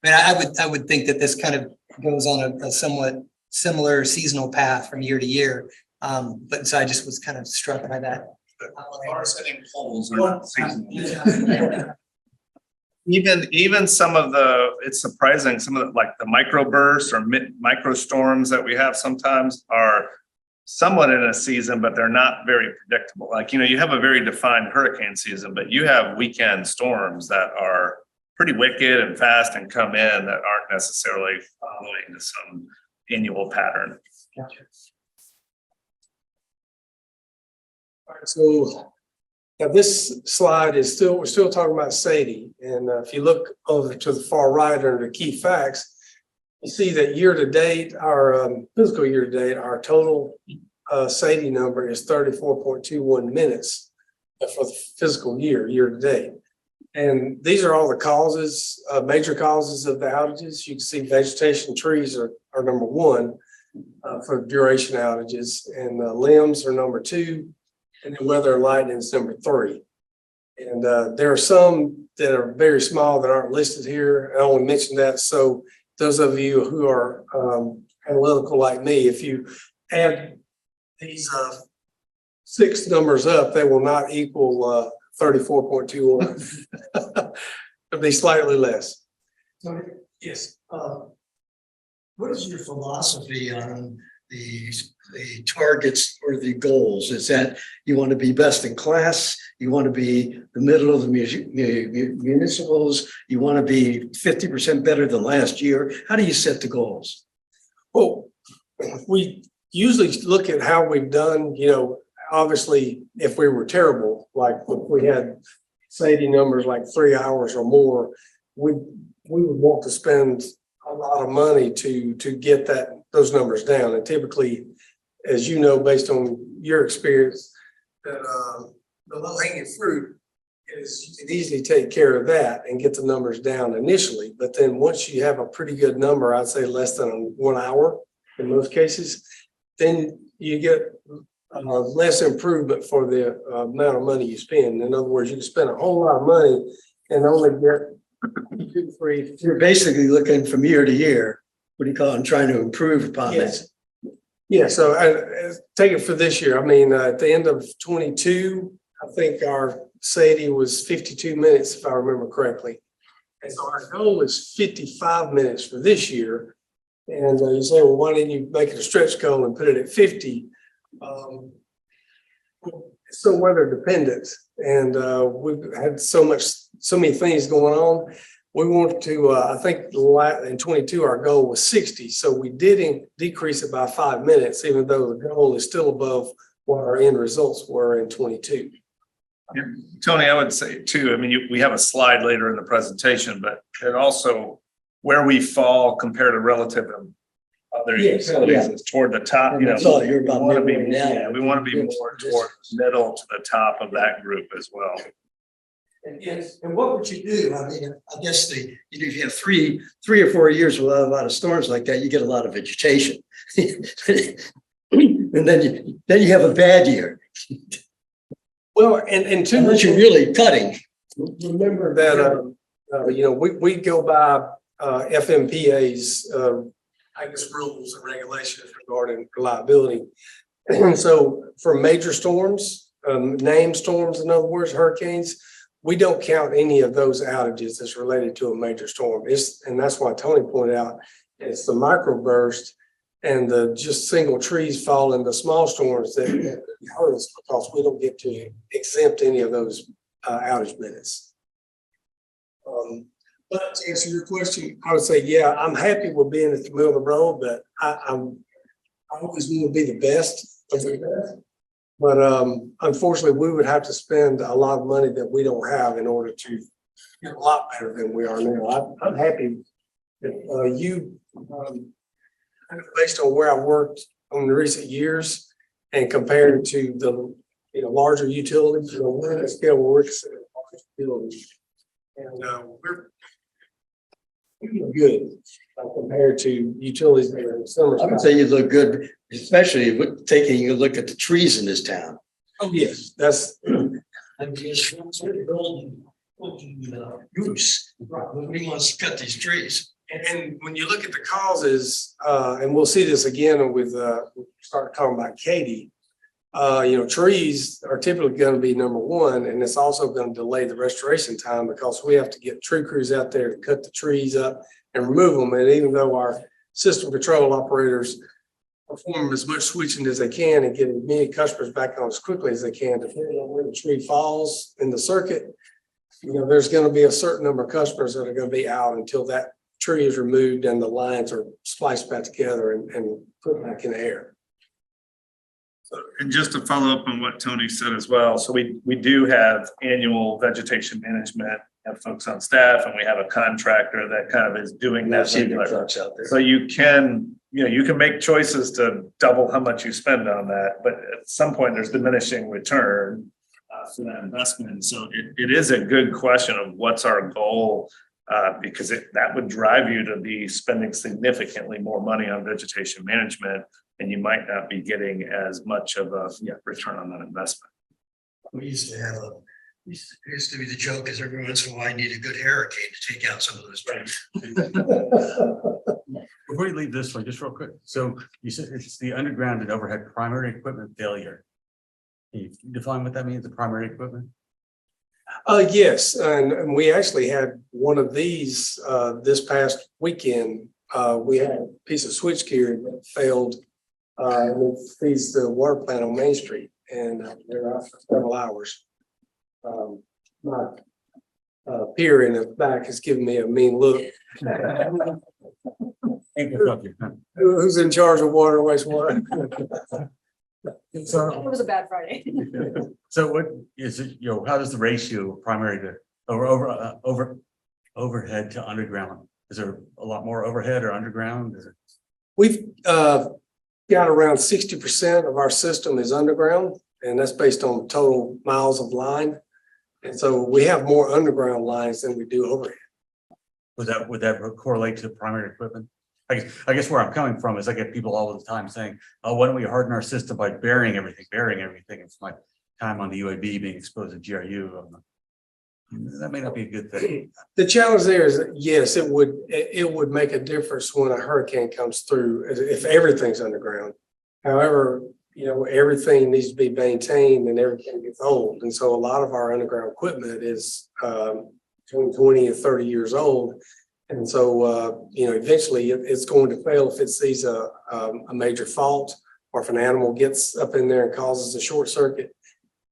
Speaker 12: mean, I would think that this kind of goes on a somewhat similar seasonal path from year to year. But so I just was kind of struck by that.
Speaker 2: Poles are not seasonal. Even some of it's surprising, some of like the microbursts or micro storms that we have sometimes are somewhat in a season, but they're not very predictable. Like, you have a very defined hurricane season, but you have weekend storms that are pretty wicked and fast and come in that aren't necessarily following some annual pattern.
Speaker 11: Gotcha. All right, so now this slide is we're still talking about Sadie. And if you look over to the far right under the key facts, you see that year to date, our fiscal year to date, our total Sadie number is 34.21 minutes for the fiscal year to date. And these are all the causes, major causes of the outages. You can see vegetation, trees are number one for duration outages, and limbs are number two, and then weather and lightning is number three. And there are some that are very small that aren't listed here. I only mentioned that so those of you who are analytical like me, if you add these 6 numbers up, they will not equal 34.21. It'll be slightly less.
Speaker 10: So, yes, what is your philosophy on the targets or the goals? Is that you want to be best in class? You want to be the middle of the municipals? You want to be 50% better than last year? How do you set the goals?
Speaker 11: Well, we usually look at how we've done, obviously if we were terrible, like if we had Sadie numbers like 3 hours or more, we would want to spend a lot of money to get those numbers down. And typically, as you know, based on your experience, that the low hanging fruit is you can easily take care of that and get the numbers down initially. But then once you have a pretty good number, I'd say less than 1 hour in most cases, then you get less improvement for the amount of money you spend. In other words, you can spend a whole lot of money and only get 2, 3.
Speaker 10: You're basically looking from year to year. What do you call it? I'm trying to improve upon
Speaker 11: Yes.
Speaker 10: that.
Speaker 11: Yeah, so I take it for this year. I mean, at the end of 22, I think our Sadie was 52 minutes, if I remember correctly. And so our goal is 55 minutes for this year. And you say, well, why didn't you make it a stretch goal and put it at 50? It's so weather dependent, and we've had so many things going on. We want to, I think in 22, our goal was 60. So we did decrease it by 5 minutes, even though the goal is still above what our end results were in 22.
Speaker 2: Yeah. Tony, I would say too, I mean, we have a slide later in the presentation, but it also where we fall compared to relative other
Speaker 10: Yes,
Speaker 2: utilities
Speaker 10: yeah.
Speaker 2: is toward the top,
Speaker 10: And that's all, you're about
Speaker 2: we want to be,
Speaker 10: midway down.
Speaker 2: yeah, we want to be more toward middle to the top of that group as well.
Speaker 10: And what would you do? I mean, I guess if you have three or 4 years without a lot of storms like that, you get a lot of vegetation. And then you have a bad year.
Speaker 11: Well, and two,
Speaker 10: Unless you're really cutting.
Speaker 11: remember that, we go by FMPA's, I guess, rules and regulations regarding reliability. And so for major storms, named storms, in other words, hurricanes, we don't count any of those outages that's related to a major storm. And that's why Tony pointed out, it's the microburst and the just single trees falling, the small storms that hurt us, because we don't get to exempt any of those outage minutes. But to answer your question, I would say, yeah, I'm happy with being at the middle of the road, but I always want to be the best of the best. But unfortunately, we would have to spend a lot of money that we don't have in order to get a lot better than we are now. I'm happy that based on where I've worked in the recent years and compared to the larger utilities, we're in a scale where we're considered large utilities. And, we're good compared to utilities that are in similar.
Speaker 10: I would say you look good, especially with taking a look at the trees in this town.
Speaker 11: Oh, yes, that's,
Speaker 7: I'm just, golden goose, nobody wants to cut these trees.
Speaker 11: and when you look at the causes, and we'll see this again with, start talking about Katy. Trees are typically going to be number one, and it's also going to delay the restoration time because we have to get tree crews out there to cut the trees up and remove them. And even though our system control operators perform as much switching as they can and get as many customers back on as quickly as they can, depending on where the tree falls in the circuit, there's going to be a certain number of customers that are going to be out until that tree is removed and the lines are spliced back together and put back in the air.
Speaker 2: And just to follow up on what Tony said as well, so we do have annual vegetation management, have folks on staff, and we have a contractor that kind of is doing that.
Speaker 10: I've seen the trucks out there.
Speaker 2: So you can make choices to double how much you spend on that, but at some point there's diminishing return for that investment. So it is a good question of what's our goal, because that would drive you to be spending significantly more money on vegetation management, and you might not be getting as much of a return on that investment.
Speaker 7: We used to have used to be the joke is every once in a while I need a good hurricane to take out some of those trees.
Speaker 3: Before you leave this one, just real quick. So you said it's the underground and overhead primary equipment failure. Can you define what that means, the primary equipment?
Speaker 11: Yes, and we actually had one of these this past weekend. We had a piece of switchgear that failed. And it feeds the water plant on Main Street, and they're out for several hours. My peer in the back is giving me a mean look. Who's in charge of water and wastewater?
Speaker 1: It was a bad Friday.
Speaker 3: So what is it, how does the ratio of primary to overhead to underground? Is there a lot more overhead or underground?
Speaker 11: We've got around 60% of our system is underground, and that's based on total miles of line. And so we have more underground lines than we do overhead.
Speaker 3: Would that correlate to primary equipment? I guess where I'm coming from is I get people all the time saying, oh, why don't we harden our system by burying everything? It's my time on the UAB being exposed to GRU. That may not be a good thing.
Speaker 11: The challenge there is, yes, it would make a difference when a hurricane comes through if everything's underground. However, everything needs to be maintained and everything gets old. And so a lot of our underground equipment is between 20 and 30 years old. And so, eventually it's going to fail if it sees a major fault, or if an animal gets up in there and causes a short circuit.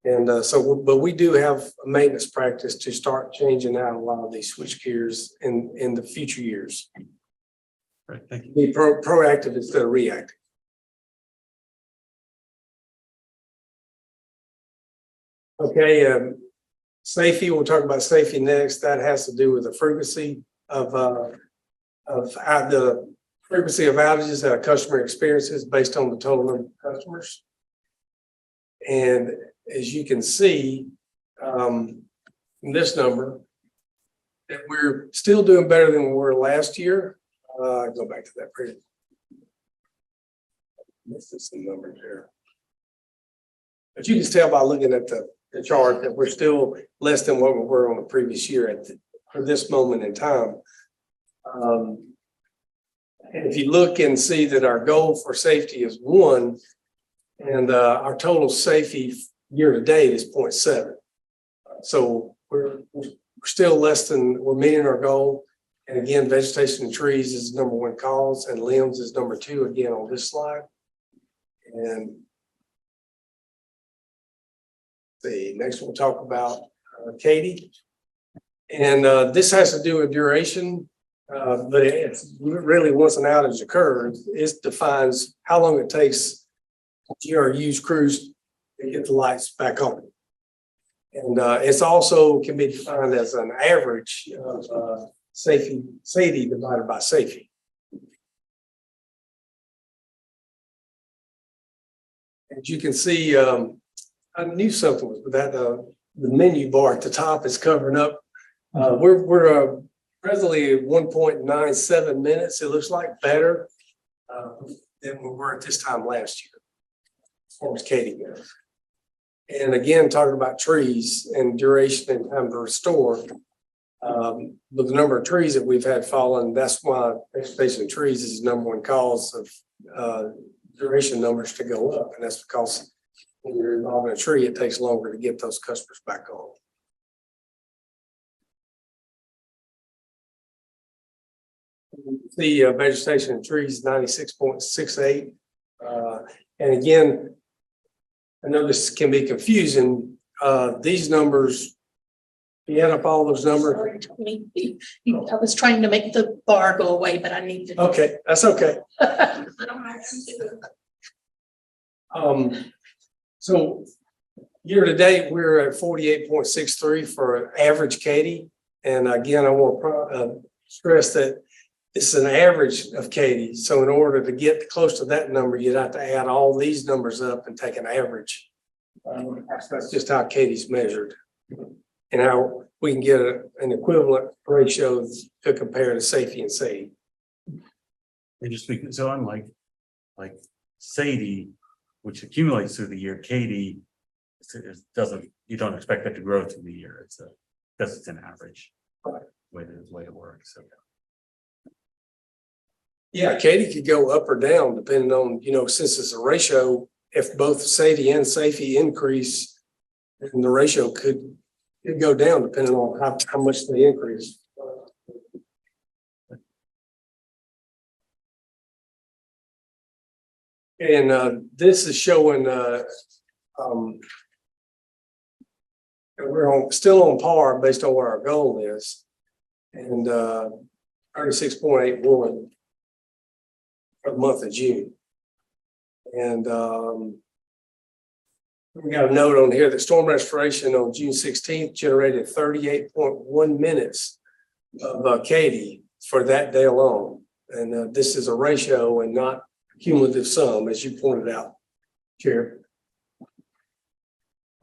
Speaker 11: And but we do have a maintenance practice to start changing out a lot of these switch gears in the future years.
Speaker 3: Right, thank you.
Speaker 11: Be proactive instead of reactive. Okay, safety, we'll talk about safety next. That has to do with the frequency of the frequency of outages that a customer experiences based on the total number of customers. And as you can see, from this number, that we're still doing better than we were last year. Go back to that previous. Missed some numbers here. But you can tell by looking at the chart that we're still less than what we were on the previous year for this moment in time. And if you look and see that our goal for safety is 1, and our total safety year to date is 0.7. So we're still less than, we're meeting our goal. And again, vegetation and trees is number 1 cause, and limbs is number 2 again on this slide. And the next we'll talk about Katy. And this has to do with duration, but it's really once an outage occurs, it defines how long it takes GRU's crews to get the lights back on. And it's also can be defined as an average of safety divided by safety. As you can see, I knew something was with that, the menu bar at the top is covering up. We're presently at 1.97 minutes. It looks like better than we were at this time last year. As far as Katie goes. And again, talking about trees and duration and time to restore. With the number of trees that we've had fallen, that's why vegetation of trees is the number one cause of duration numbers to go up. And that's because when you're involved in a tree, it takes longer to get those customers back on. The vegetation of trees 96.68. And again, I know this can be confusing. These numbers, you add up all those numbers.
Speaker 1: Sorry, Tony. I was trying to make the bar go away, but I need to.
Speaker 11: Okay, that's okay.
Speaker 1: I don't have to.
Speaker 11: So year to date, we're at 48.63 for average Katy. And again, I want to stress that it's an average of Katy. So in order to get close to that number, you'd have to add all these numbers up and take an average. That's just how Katy's measured. And how we can get an equivalent ratio to compare to safety and SADE.
Speaker 3: And just because, so unlike like SADE, which accumulates through the year, Katy doesn't, you don't expect that to grow through the year. It's because it's an average way it works. So.
Speaker 11: Yeah, Katy could go up or down depending on, since it's a ratio, if both SADE and safety increase, then the ratio could go down depending on how much they increase. And this is showing we're still on par based on what our goal is. And 36.81 for the month of June. And we got a note on here that storm restoration on June 16th generated 38.1 minutes of Katy for that day alone. And this is a ratio and not cumulative sum, as you pointed out, Chair.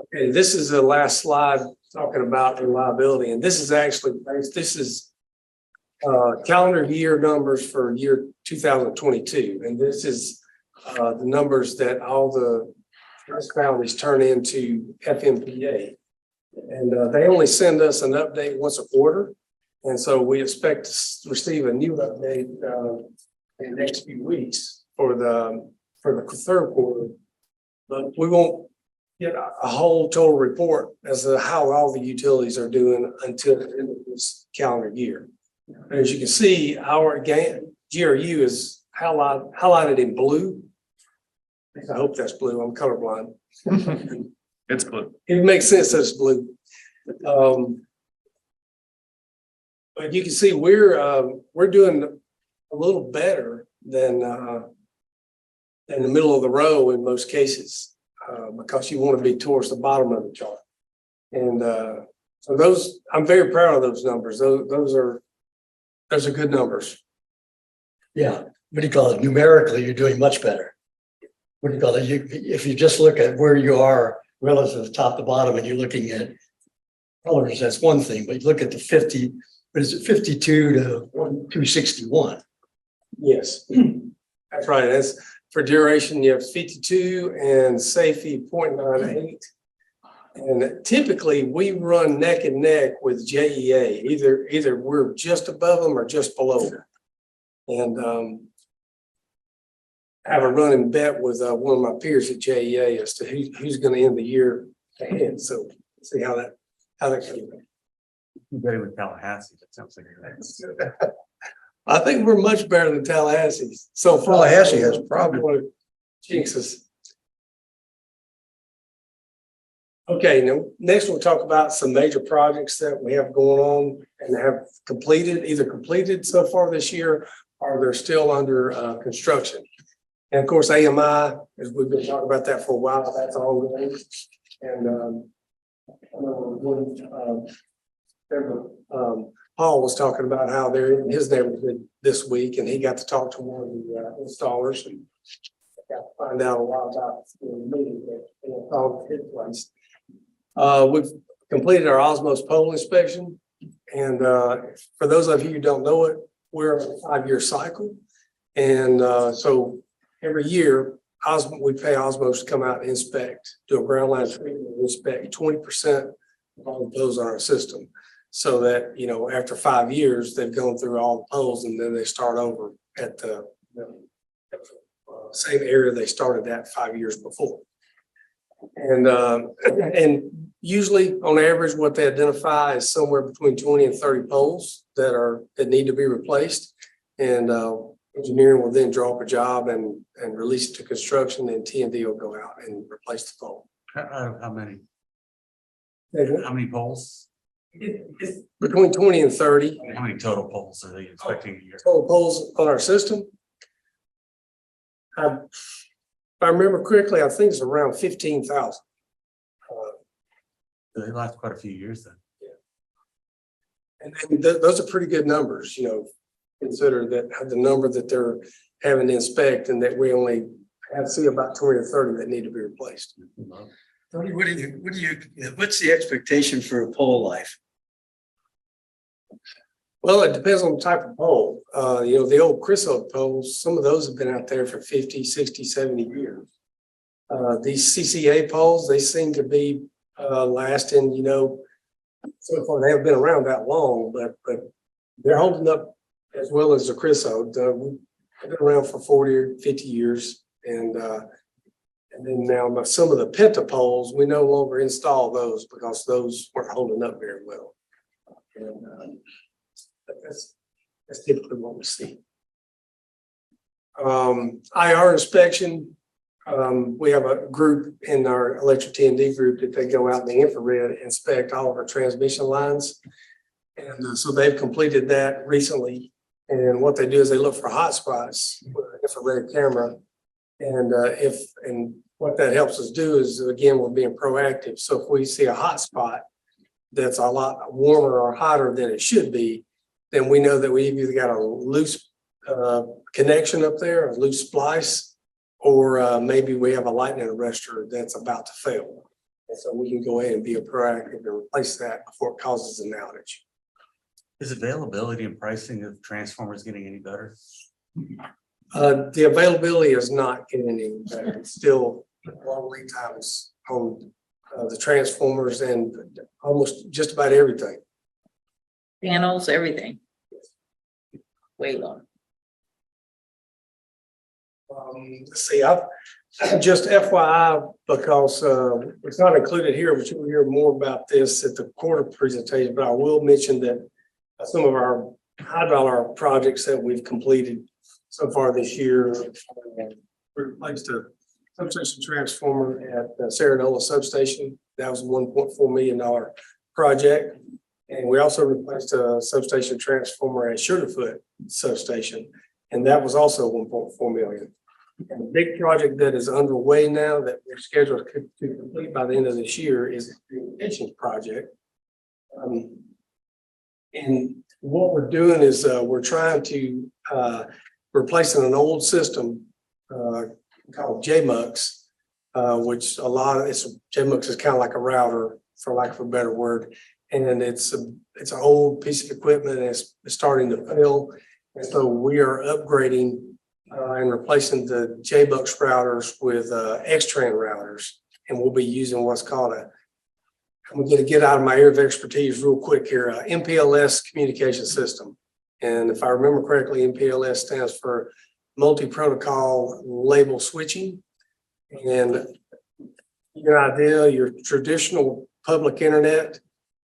Speaker 11: Okay, this is the last slide talking about reliability. And this is actually, this is calendar year numbers for year 2022. And this is the numbers that all the municipalities turn into FMPA. And they only send us an update once a quarter. And so we expect to receive a new update in the next few weeks for the third quarter. But we won't get a whole total report as to how all the utilities are doing until the end of this calendar year. As you can see, our GRU is highlighted in blue. I hope that's blue. I'm colorblind.
Speaker 2: It's blue.
Speaker 11: It makes sense that it's blue. But you can see we're doing a little better than in the middle of the row in most cases, because you want to be towards the bottom of the chart. And so those, I'm very proud of those numbers. Those are good numbers.
Speaker 10: Yeah, what do you call it? Numerically, you're doing much better. What do you call it? If you just look at where you are relative top to bottom and you're looking at colors, that's one thing, but you look at the 50, what is it, 52 to 261.
Speaker 11: Yes, that's right. That's for duration, you have 52 and safety 0.98. And typically we run neck and neck with JEA. Either we're just above them or just below them. And I have a running bet with one of my peers at JEA as to who's going to end the year ahead. So see how that goes.
Speaker 3: Better with Tallahassee. That sounds like
Speaker 11: I think we're much better than Tallahassee. So far.
Speaker 10: Tallahassee has a problem.
Speaker 11: Jinx us. Okay, now next we'll talk about some major projects that we have going on and have either completed so far this year or they're still under construction. And of course, AMI, as we've been talking about that for a while, that's ongoing. And Paul was talking about how they're in his neighborhood this week, and he got to talk to one of the installers. And got to find out a lot about the meeting, but it's all good place. We've completed our osmosis pole inspection. And for those of you who don't know it, we're on a 5-year cycle. And so every year, we pay Osmos to come out and inspect, do a ground line treatment, and inspect 20% of all the poles on our system. So that, you know, after 5 years, they've gone through all the poles and then they start over at the same area they started at 5 years before. And usually on average, what they identify is somewhere between 20 and 30 poles that need to be replaced. And engineering will then draw up a job and release it to construction, and T&D will go out and replace the pole.
Speaker 3: How many? How many poles?
Speaker 11: Between 20 and 30
Speaker 3: How many total poles are they expecting a year?
Speaker 11: total poles on our system. If I remember correctly, I think it's around 15,000.
Speaker 3: They last quite a few years then.
Speaker 11: And those are pretty good numbers, you know, consider that the number that they're having to inspect, and that we only see about 20 or 30 that need to be replaced.
Speaker 10: Tony, what's the expectation for a pole life?
Speaker 11: Well, it depends on the type of pole. You know, the old creosote poles, some of those have been out there for 50, 60, 70 years. These CCA poles, they seem to be lasting, you know, so far they haven't been around that long, but they're holding up as well as the creosote. We've been around for 40 or 50 years. And then now some of the penta poles, we no longer install those because those weren't holding up very well. And that's typically what we see. IR inspection, we have a group in our electric T&D group that they go out in the infrared, inspect all of our transmission lines. And so they've completed that recently. And what they do is they look for hot spots with an infrared camera. And what that helps us do is, again, we're being proactive. So if we see a hot spot that's a lot warmer or hotter than it should be, then we know that we've either got a loose connection up there, a loose splice, or maybe we have a lightning arrestor that's about to fail. And so we can go ahead and be proactive and replace that before it causes an outage.
Speaker 3: Is availability and pricing of transformers getting any better?
Speaker 11: The availability is not getting any better. It's still long lead times on the transformers and almost just about everything.
Speaker 8: Panels, everything. Way long.
Speaker 11: Let's see, I've just FYI, because it's not included here, but you'll hear more about this at the quarter presentation, but I will mention that some of our high dollar projects that we've completed so far this year, we replaced a substation transformer at the Saranola substation. That was a $1.4 million project. And we also replaced a substation transformer at Sugarfoot substation. And that was also $1.4 million. And the big project that is underway now that we're scheduled to complete by the end of this year is the extension project. And what we're doing is we're trying to replacing an old system called JMUX, which JMUX is kind of like a router, for lack of a better word. And it's an old piece of equipment and it's starting to fail. And so we are upgrading and replacing the JBucks routers with X-Tran routers. And we'll be using what's called I'm going to get out of my area of expertise real quick here, MPLS communication system. And if I remember correctly, MPLS stands for multi-protocol label switching. And your idea, your traditional public internet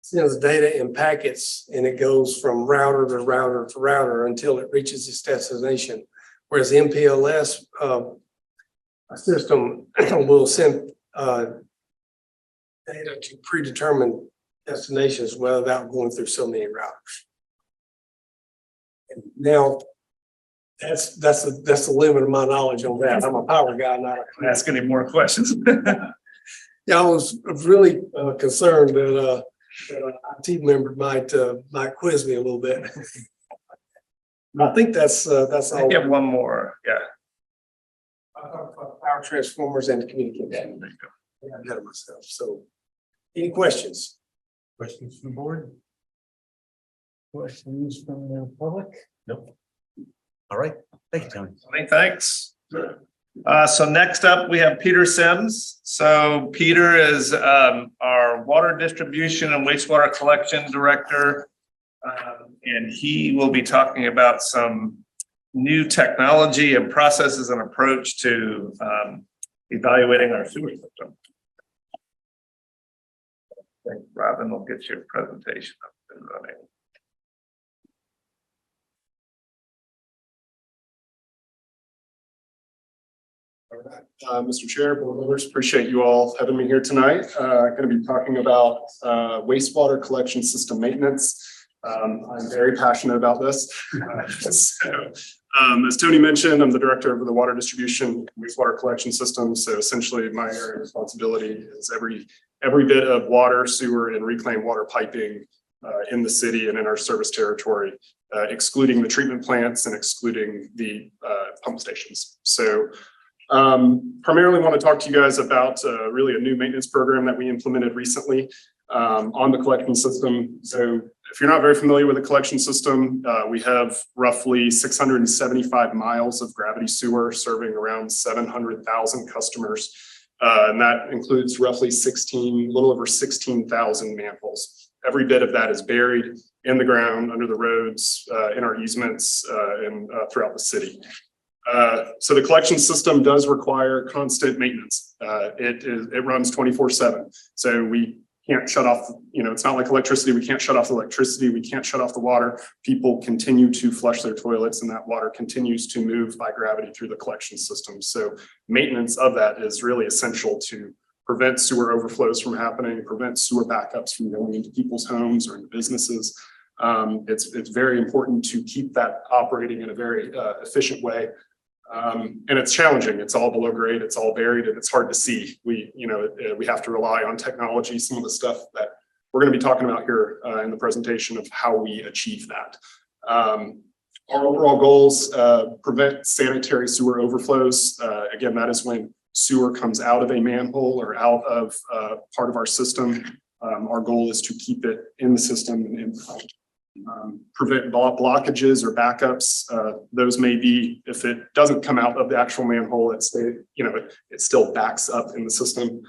Speaker 11: sends data in packets and it goes from router to router to router until it reaches its destination. Whereas the MPLS system will send data to predetermined destinations without going through so many routers. And now, that's the limit of my knowledge on that. I'm a power guy, not a.
Speaker 2: Ask any more questions.
Speaker 11: Yeah, I was really concerned that an IT member might quiz me a little bit. I think that's
Speaker 2: I
Speaker 11: all.
Speaker 2: get one more, yeah.
Speaker 11: I talked about power transformers and communication. I got ahead of myself. So any questions?
Speaker 3: Questions from the board? Questions from the public? Nope. All right, thank you, Tony.
Speaker 2: Tony, thanks. So next up, we have Peter Sims. So Peter is our water distribution and wastewater collection director. And he will be talking about some new technology and processes and approach to evaluating our sewer system. I think Robin will get your presentation up and running.
Speaker 13: Mr. Chair, board members, appreciate you all having me here tonight. Going to be talking about wastewater collection system maintenance. I'm very passionate about this. As Tony mentioned, I'm the director of the water distribution wastewater collection system. So essentially my area of responsibility is every bit of water, sewer, and reclaimed water piping in the city and in our service territory, excluding the treatment plants and excluding the pump stations. So primarily want to talk to you guys about really a new maintenance program that we implemented recently on the collection system. So if you're not very familiar with the collection system, we have roughly 675 miles of gravity sewer serving around 700,000 customers. And that includes roughly a little over 16,000 manholes. Every bit of that is buried in the ground, under the roads, in our easements, and throughout the city. So the collection system does require constant maintenance. It runs 24/7. So we can't shut off, it's not like electricity. We can't shut off the electricity. We can't shut off the water. People continue to flush their toilets and that water continues to move by gravity through the collection system. So maintenance of that is really essential to prevent sewer overflows from happening, prevent sewer backups from going into people's homes or into businesses. It's very important to keep that operating in a very efficient way. And it's challenging. It's all below grade. It's all buried, and it's hard to see. We have to rely on technology. Some of the stuff that we're going to be talking about here in the presentation of how we achieve that. Our overall goals: prevent sanitary sewer overflows. Again, that is when sewer comes out of a manhole or out of part of our system. Our goal is to keep it in the system and prevent blockages or backups. Those may be, if it doesn't come out of the actual manhole, it still backs up in the system.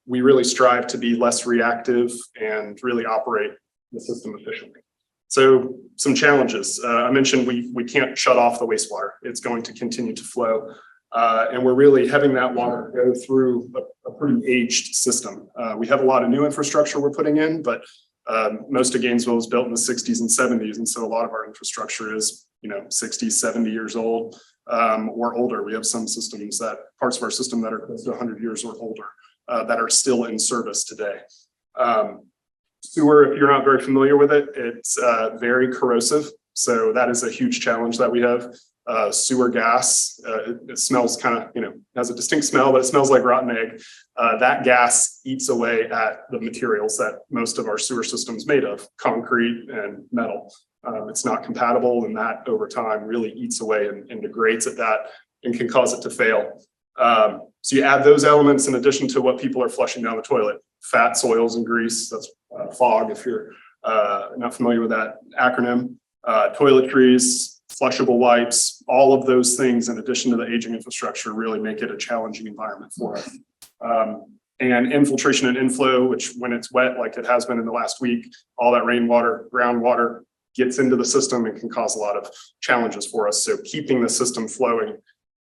Speaker 13: We really strive to be less reactive and really operate the system efficiently. So some challenges. I mentioned we can't shut off the wastewater. It's going to continue to flow. And we're really having that water go through a pretty aged system. We have a lot of new infrastructure we're putting in, but most of Gainesville was built in the 60s and 70s. And so a lot of our infrastructure is, 60, 70 years old or older. We have some systems parts of our system that are close to 100 years or older that are still in service today. Sewer, if you're not very familiar with it, it's very corrosive. So that is a huge challenge that we have. Sewer gas, it smells kind of, has a distinct smell, but it smells like rotten egg. That gas eats away at the materials that most of our sewer systems made of, concrete and metal. It's not compatible, and that over time really eats away and degrades at that and can cause it to fail. So you add those elements in addition to what people are flushing down the toilet: fats, oils, and grease. That's FOG if you're not familiar with that acronym. Toiletries, flushable wipes, all of those things in addition to the aging infrastructure really make it a challenging environment for us. And infiltration and inflow, which when it's wet, like it has been in the last week, all that rainwater, groundwater gets into the system and can cause a lot of challenges for us. So keeping the system flowing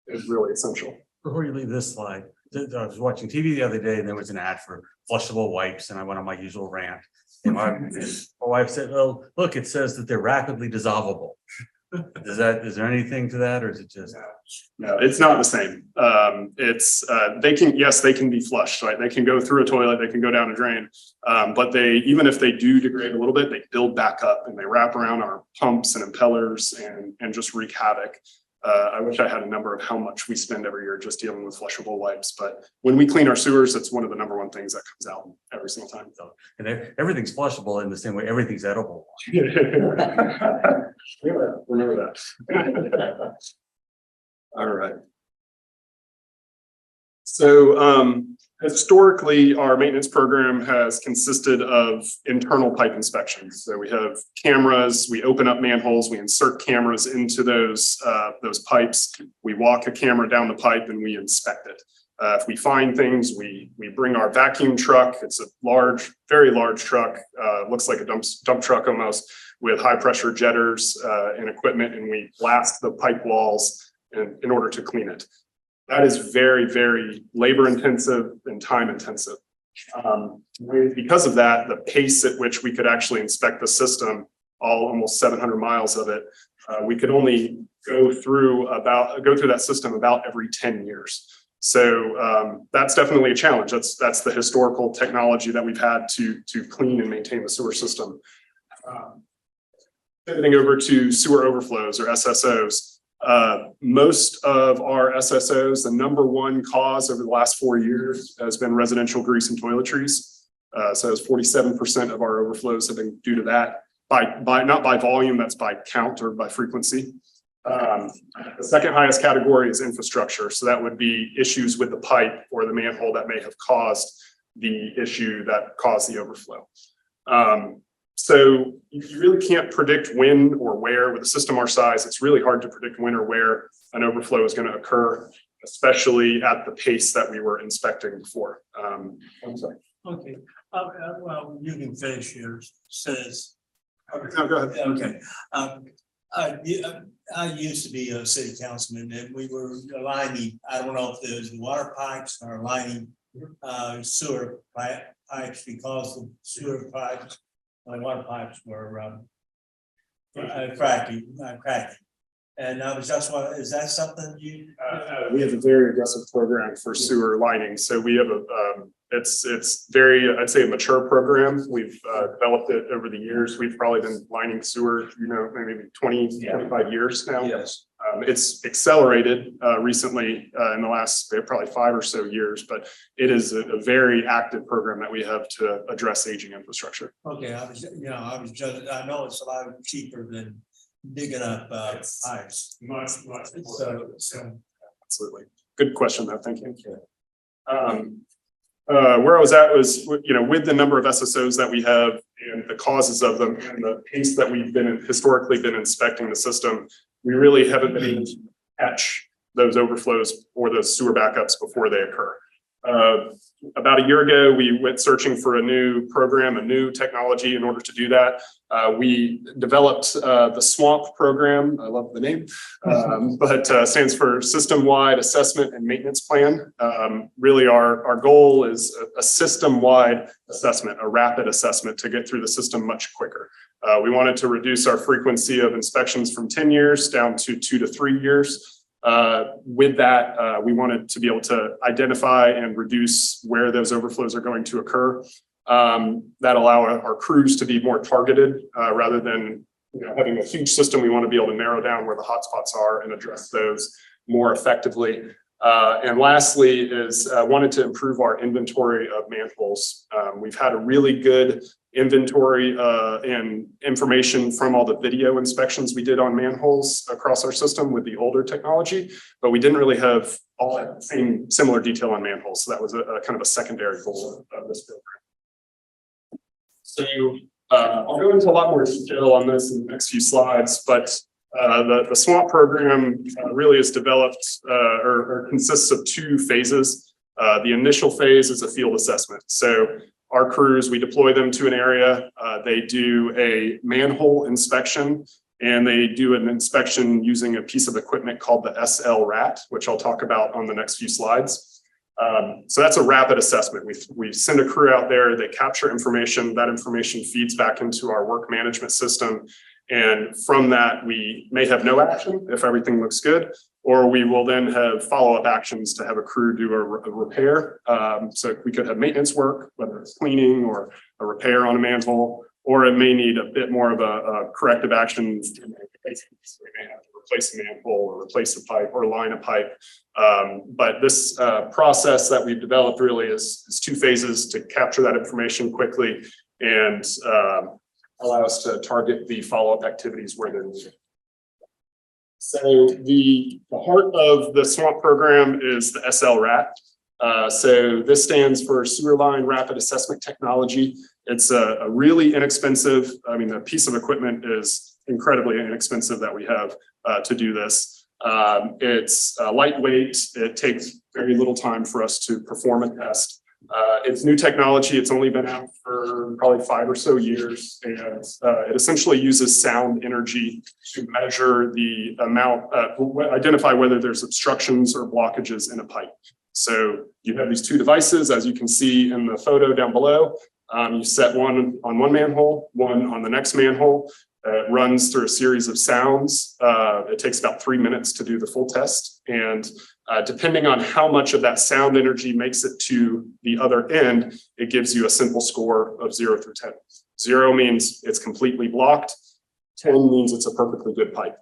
Speaker 13: is really essential.
Speaker 3: Before you leave this slide, I was watching TV the other day and there was an ad for flushable wipes, and I went on my usual rant. And my wife said, "Oh, look, it says that they're rapidly dissolvable." Is there anything to that, or is it just?
Speaker 13: No, it's not the same. They can be flushed, right? They can go through a toilet, they can go down a drain. But even if they do degrade a little bit, they build back up and they wrap around our pumps and impellers and just wreak havoc. I wish I had a number of how much we spend every year just dealing with flushable wipes, but when we clean our sewers, it's one of the number one things that comes out every single time.
Speaker 3: So, and everything's flushable in the same way everything's edible.
Speaker 13: Remember that. All right. So historically, our maintenance program has consisted of internal pipe inspections. So we have cameras, we open up manholes, we insert cameras into those pipes. We walk a camera down the pipe and we inspect it. If we find things, we bring our vacuum truck. It's a large, very large truck, looks like a dump truck almost, with high pressure jetters and equipment, and we blast the pipe walls in order to clean it. That is very, very labor intensive and time intensive. Because of that, the pace at which we could actually inspect the system, almost 700 miles of it, we could only go through that system about every 10 years. So that's definitely a challenge. That's the historical technology that we've had to clean and maintain the sewer system. Pivoting over to sewer overflows or SSOs. Most of our SSOs, the number one cause over the last 4 years has been residential grease and toiletries. So it's 47% of our overflows have been due to that, not by volume, that's by count or by frequency. The second highest category is infrastructure. So that would be issues with the pipe or the manhole that may have caused the issue that caused the overflow. So you really can't predict when or where. With a system our size, it's really hard to predict when or where an overflow is going to occur, especially at the pace that we were inspecting before. I'm sorry.
Speaker 9: Okay, well, you can finish yours, says.
Speaker 13: No, go ahead.
Speaker 9: Okay. I used to be a city councilman and we were aligning, I don't know if it was water pipes or aligning sewer pipes because the sewer pipes, water pipes were cracking. And I was just wondering, is that something you?
Speaker 13: We have a very aggressive program for sewer lining. So we have it's very, I'd say, a mature program. We've developed it over the years. We've probably been lining sewer, maybe 25 years now.
Speaker 9: Yes.
Speaker 13: It's accelerated recently in the last probably 5 or so years, but it is a very active program that we have to address aging infrastructure.
Speaker 9: Okay, I know it's a lot cheaper than digging up pipes.
Speaker 13: Much.
Speaker 9: So.
Speaker 13: Absolutely. Good question though. Thank you. Where I was at was, with the number of SSOs that we have and the causes of them and the pace that we've historically been inspecting the system, we really haven't been able to catch those overflows or those sewer backups before they occur. About a year ago, we went searching for a new program, a new technology in order to do that. We developed the SWAMP program. I love the name, but stands for System-Wide Assessment and Maintenance Plan. Really, our goal is a system-wide assessment, a rapid assessment to get through the system much quicker. We wanted to reduce our frequency of inspections from 10 years down to 2 to 3 years. With that, we wanted to be able to identify and reduce where those overflows are going to occur. That allow our crews to be more targeted rather than having a huge system. We want to be able to narrow down where the hotspots are and address those more effectively. And lastly is wanted to improve our inventory of manholes. We've had a really good inventory and information from all the video inspections we did on manholes across our system with the older technology, but we didn't really have all that same similar detail on manholes. So that was a kind of a secondary goal of this program. So I'll go into a lot more detail on this in the next few slides, but the SWAMP program really is developed or consists of 2 phases. The initial phase is a field assessment. So our crews, we deploy them to an area, they do a manhole inspection, and they do an inspection using a piece of equipment called the SL-RAT, which I'll talk about on the next few slides. So that's a rapid assessment. We send a crew out there, they capture information, that information feeds back into our work management system. And from that, we may have no action if everything looks good, or we will then have follow-up actions to have a crew do a repair. So we could have maintenance work, whether it's cleaning or a repair on a manhole, or it may need a bit more of a corrective action. So we may have to replace a manhole or replace a pipe or line a pipe. But this process that we've developed really is 2 phases to capture that information quickly and allow us to target the follow-up activities where they're needed. So the heart of the SWAMP program is the SL-RAT. So this stands for Sewer Line Rapid Assessment Technology. It's a really inexpensive, I mean, the piece of equipment is incredibly inexpensive that we have to do this. It's lightweight. It takes very little time for us to perform a test. It's new technology. It's only been out for probably 5 or so years, and it essentially uses sound energy to measure the amount, identify whether there's obstructions or blockages in a pipe. So you have these two devices, as you can see in the photo down below. You set one on one manhole, one on the next manhole. It runs through a series of sounds. It takes about 3 minutes to do the full test. And depending on how much of that sound energy makes it to the other end, it gives you a simple score of 0 through 10. 0 means it's completely blocked. 10 means it's a perfectly good pipe.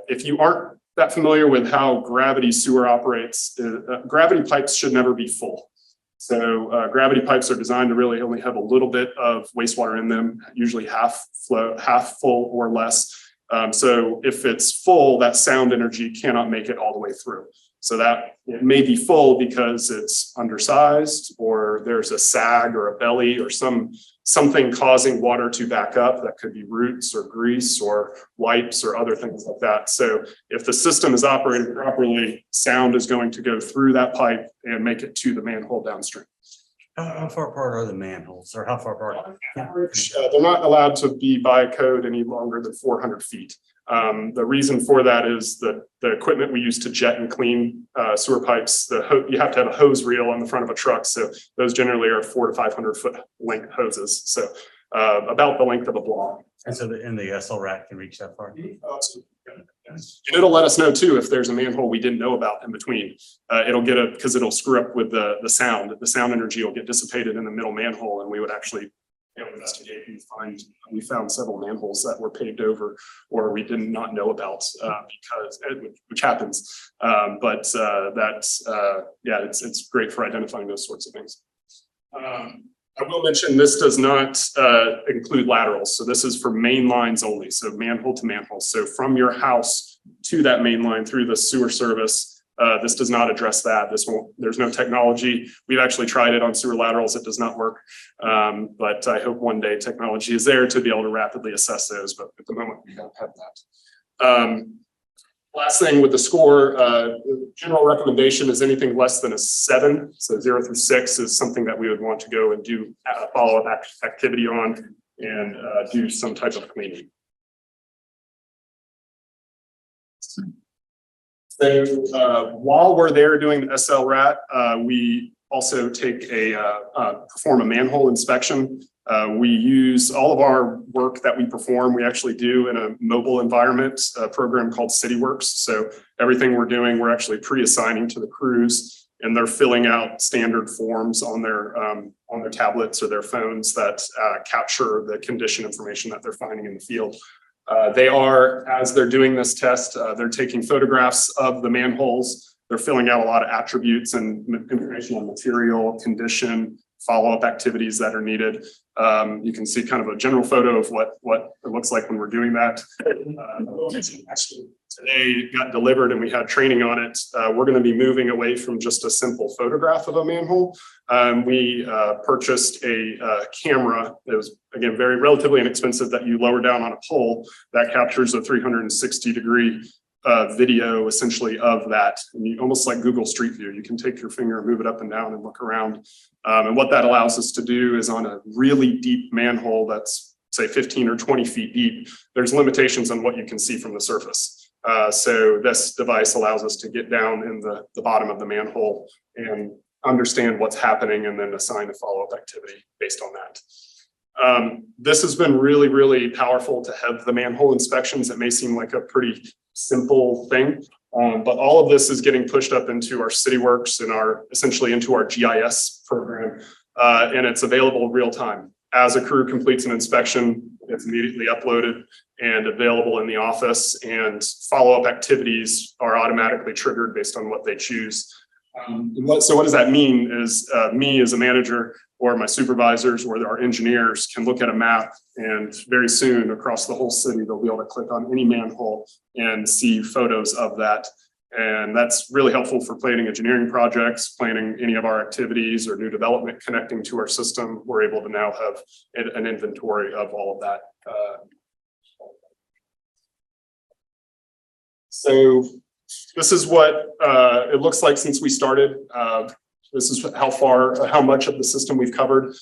Speaker 13: If you aren't that familiar with how gravity sewer operates, gravity pipes should never be full. So gravity pipes are designed to really only have a little bit of wastewater in them, usually half full or less. So if it's full, that sound energy cannot make it all the way through. So that it may be full because it's undersized, or there's a sag or a belly or something causing water to back up. That could be roots or grease or wipes or other things like that. So if the system is operating properly, sound is going to go through that pipe and make it to the manhole downstream.
Speaker 3: How far apart are the manholes, or how far apart?
Speaker 13: They're not allowed to be by code any longer than 400 feet. The reason for that is that the equipment we use to jet and clean sewer pipes, you have to have a hose reel on the front of a truck. So those generally are 400 to 500 foot length hoses. So about the length of a block.
Speaker 3: And so the SL rack can reach that far?
Speaker 13: And it'll let us know too if there's a manhole we didn't know about in between. Because it'll screw up with the sound. The sound energy will get dissipated in the middle manhole, and we would actually investigate and we found several manholes that were paved over or we did not know about which happens. It's great for identifying those sorts of things. I will mention this does not include laterals. So this is for main lines only. So manhole to manhole. So from your house to that main line through the sewer service, this does not address that. There's no technology. We've actually tried it on sewer laterals. It does not work. But I hope one day technology is there to be able to rapidly assess those. But at the moment, we don't have that. Last thing with the score, general recommendation is anything less than a 7. So 0 through 6 is something that we would want to go and do follow-up activity on and do some type of cleaning. So while we're there doing the SLRAT, we also perform a manhole inspection. We use all of our work that we perform, we actually do in a mobile environment, a program called CityWorks. So everything we're doing, we're actually pre-assigning to the crews, and they're filling out standard forms on their tablets or their phones that capture the condition information that they're finding in the field. As they're doing this test, they're taking photographs of the manholes. They're filling out a lot of attributes and information on material, condition, follow-up activities that are needed. You can see kind of a general photo of what it looks like when we're doing that. Actually, today it got delivered and we had training on it. We're going to be moving away from just a simple photograph of a manhole. We purchased a camera that was, again, very relatively inexpensive that you lower down on a pole that captures a 360-degree video essentially of that. And you almost like Google Street View, you can take your finger and move it up and down and look around. And what that allows us to do is on a really deep manhole that's say 15 or 20 feet deep, there's limitations on what you can see from the surface. So this device allows us to get down in the bottom of the manhole and understand what's happening and then assign a follow-up activity based on that. This has been really, really powerful to have the manhole inspections. It may seem like a pretty simple thing, but all of this is getting pushed up into our CityWorks and essentially into our GIS program, and it's available real time. As a crew completes an inspection, it's immediately uploaded and available in the office, and follow-up activities are automatically triggered based on what they choose. So what does that mean is me as a manager or my supervisors or our engineers can look at a map, and very soon across the whole city, they'll be able to click on any manhole and see photos of that. And that's really helpful for planning engineering projects, planning any of our activities or new development connecting to our system. We're able to now have an inventory of all of that. So this is what it looks like since we started. This is how much of the system we've covered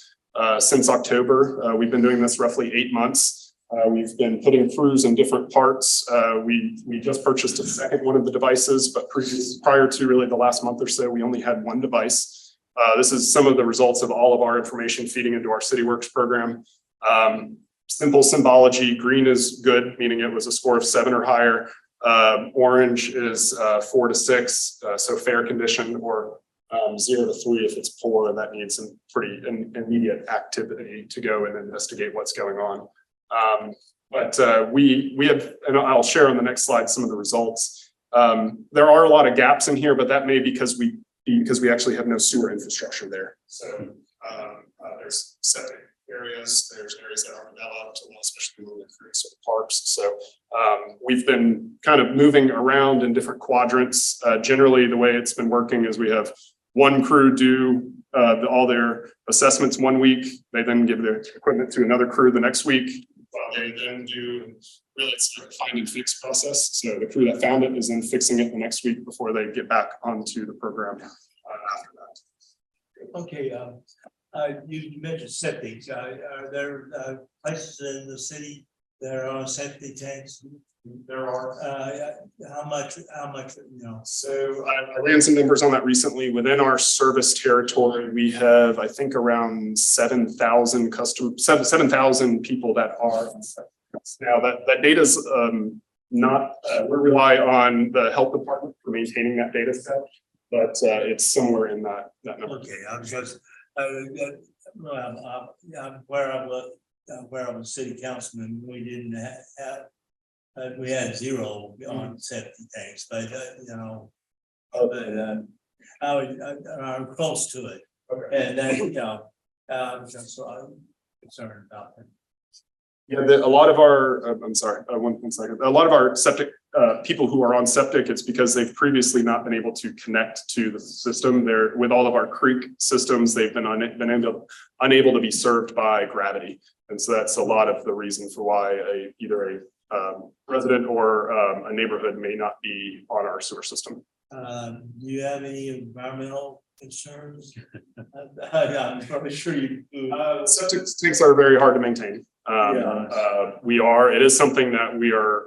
Speaker 13: since October. We've been doing this roughly 8 months. We've been putting crews in different parts. We just purchased a second one of the devices, but prior to really the last month or so, we only had one device. This is some of the results of all of our information feeding into our CityWorks program. Simple symbology, green is good, meaning it was a score of 7 or higher. Orange is 4 to 6, so fair condition, or 0 to 3 if it's poor, and that needs some pretty immediate activity to go and investigate what's going on. But we have, and I'll share on the next slide some of the results. There are a lot of gaps in here, but that may be because we actually have no sewer infrastructure there. So there's septic areas, there's areas that aren't developed, especially moving through certain parks. So we've been kind of moving around in different quadrants. Generally, the way it's been working is we have one crew do all their assessments 1 week. They then give their equipment to another crew the next week. They then do really it's a find and fix process. So the crew that found it is then fixing it the next week before they get back onto the program after that.
Speaker 9: Okay, you mentioned septic. Are there places in the city that are on septic tanks?
Speaker 13: There are.
Speaker 9: How much, you know?
Speaker 13: So I ran some numbers on that recently. Within our service territory, we have, I think, around 7,000 people that are. Now that data is not, we rely on the health department for maintaining that data set, but it's somewhere in that number.
Speaker 9: Okay, I was just, where I'm a city councilman, we didn't have, we had 0 on septic tanks, but you know, I'm close to it.
Speaker 13: Okay.
Speaker 9: And then, you know, I'm concerned about it.
Speaker 13: Yeah, a lot of our, I'm sorry, one second. A lot of our septic people who are on septic, it's because they've previously not been able to connect to the system. They're with all of our creek systems, they've been unable to be served by gravity. And so that's a lot of the reason for why either a resident or a neighborhood may not be on our sewer system.
Speaker 9: Do you have any environmental concerns? I'm probably sure you do.
Speaker 13: Septic tanks are very hard to maintain. It is something that we are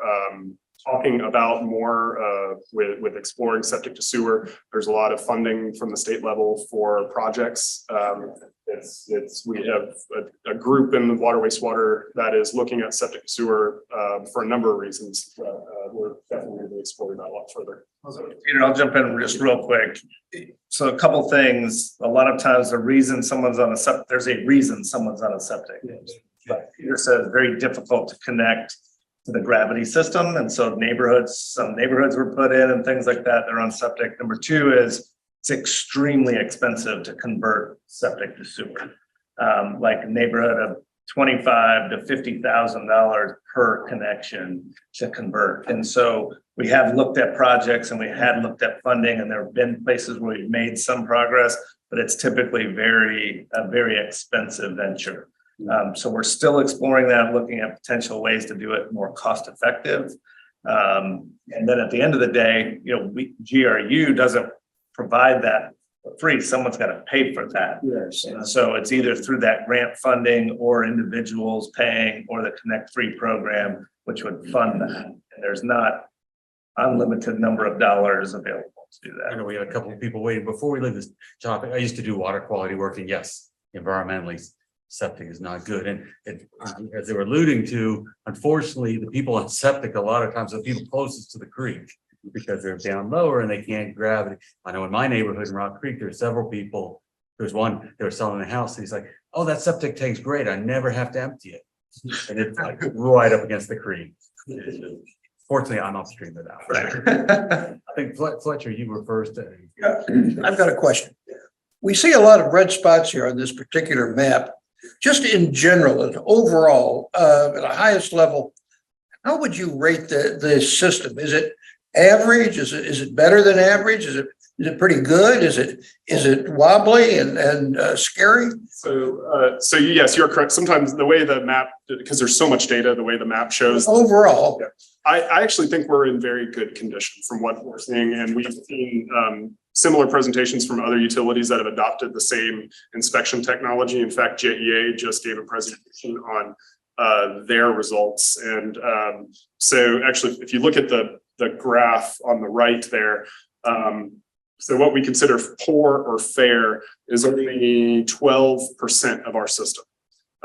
Speaker 13: talking about more with exploring septic to sewer. There's a lot of funding from the state level for projects. We have a group in the water wastewater that is looking at septic to sewer for a number of reasons. We're definitely going to be exploring that a lot further.
Speaker 2: Peter, I'll jump in just real quick. So a couple things. A lot of times the reason someone's on a septic, there's a reason someone's on a septic. But Peter says very difficult to connect to the gravity system. And so some neighborhoods were put in and things like that. They're on septic. Number 2 is it's extremely expensive to convert septic to sewer. Like a neighborhood of $25,000 to $50,000 per connection to convert. And so we have looked at projects and we had looked at funding, and there have been places where we've made some progress, but it's typically a very expensive venture. So we're still exploring that, looking at potential ways to do it more cost effective. And then at the end of the day, you know, GRU doesn't provide that for free. Someone's got to pay for that.
Speaker 6: Yes.
Speaker 2: And so it's either through that grant funding or individuals paying, or the Connect 3 program, which would fund that. And there's not unlimited number of dollars available to do that.
Speaker 3: I know we had a couple of people waiting. Before we leave this topic, I used to do water quality work, and yes, environmentally, septic is not good. And as they were alluding to, unfortunately, the people on septic, a lot of times, are the people closest to the creek because they're down lower and they can't gravity. I know in my neighborhood in Rock Creek, there's several people. There's one, they were selling a house, and he's like, "Oh, that septic tank's great. I never have to empty it." And it's like right up against the creek. Fortunately, I'm upstream of that.
Speaker 2: Right.
Speaker 3: I think Fletcher, you were first.
Speaker 10: I've got a question. We see a lot of red spots here on this particular map. Just in general and overall, at the highest level, how would you rate the system? Is it average? Is it better than average? Is it pretty good? Is it wobbly and scary?
Speaker 13: So yes, you're correct. Sometimes the way the map, because there's so much data, the way the map shows.
Speaker 10: Overall,
Speaker 13: I actually think we're in very good condition from what we're seeing, and we've seen similar presentations from other utilities that have adopted the same inspection technology. In fact, JEA just gave a presentation on their results. And so actually, if you look at the graph on the right there, so what we consider poor or fair is only 12% of our system.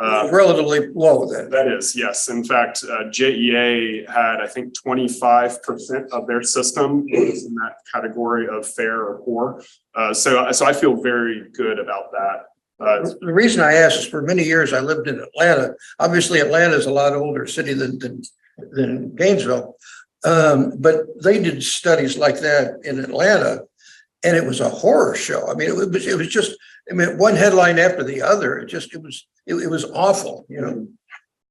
Speaker 10: relatively low then.
Speaker 13: That is, yes. In fact, JEA had, I think, 25% of their system was in that category of fair or poor. So I feel very good about that.
Speaker 10: The reason I asked is for many years I lived in Atlanta. Obviously, Atlanta is a lot older city than Gainesville. But they did studies like that in Atlanta, and it was a horror show. I mean, it was just, I mean, one headline after the other. It was awful, you know.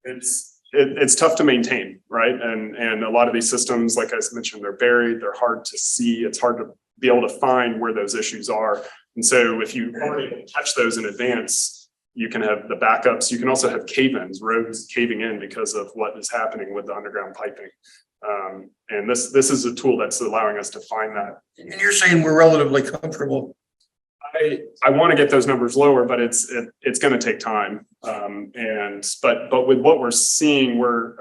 Speaker 13: It's tough to maintain, right? And a lot of these systems, like I mentioned, they're buried, they're hard to see. It's hard to be able to find where those issues are. And so if you already catch those in advance, you can have the backups. You can also have cave-ins, roads caving in because of what is happening with the underground piping. And this is a tool that's allowing us to find that.
Speaker 10: And you're saying we're relatively comfortable.
Speaker 13: I want to get those numbers lower, but it's going to take time. But with what we're seeing, we're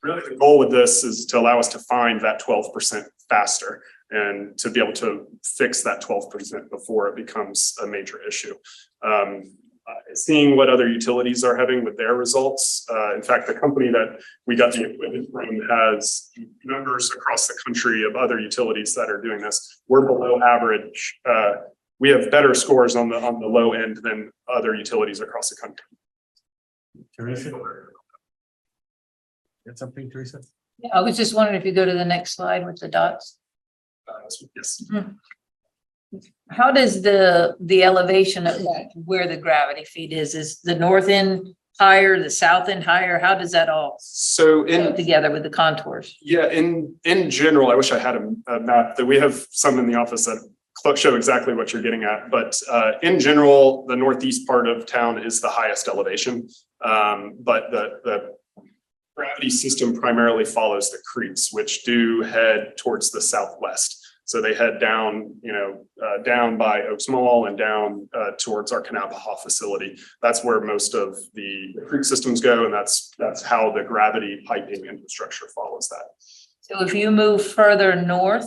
Speaker 13: really the goal with this is to allow us to find that 12% faster and to be able to fix that 12% before it becomes a major issue. Seeing what other utilities are having with their results. In fact, the company that we got the equipment from has numbers across the country of other utilities that are doing this. We're below average. We have better scores on the low end than other utilities across the country.
Speaker 3: Teresa? Got something, Teresa?
Speaker 8: Yeah, I was just wondering if you go to the next slide with the dots.
Speaker 13: Yes.
Speaker 8: How does the elevation of where the gravity feed is the north end higher, the south end higher? How does that all go together with the contours?
Speaker 13: Yeah, in general, I wish I had a map that we have some in the office that show exactly what you're getting at. But in general, the northeast part of town is the highest elevation. But the gravity system primarily follows the creeks, which do head towards the southwest. So they head down, down by Oaks Mall and down towards our Kannapaha facility. That's where most of the creek systems go, and that's how the gravity piping infrastructure follows that.
Speaker 8: So if you move further north,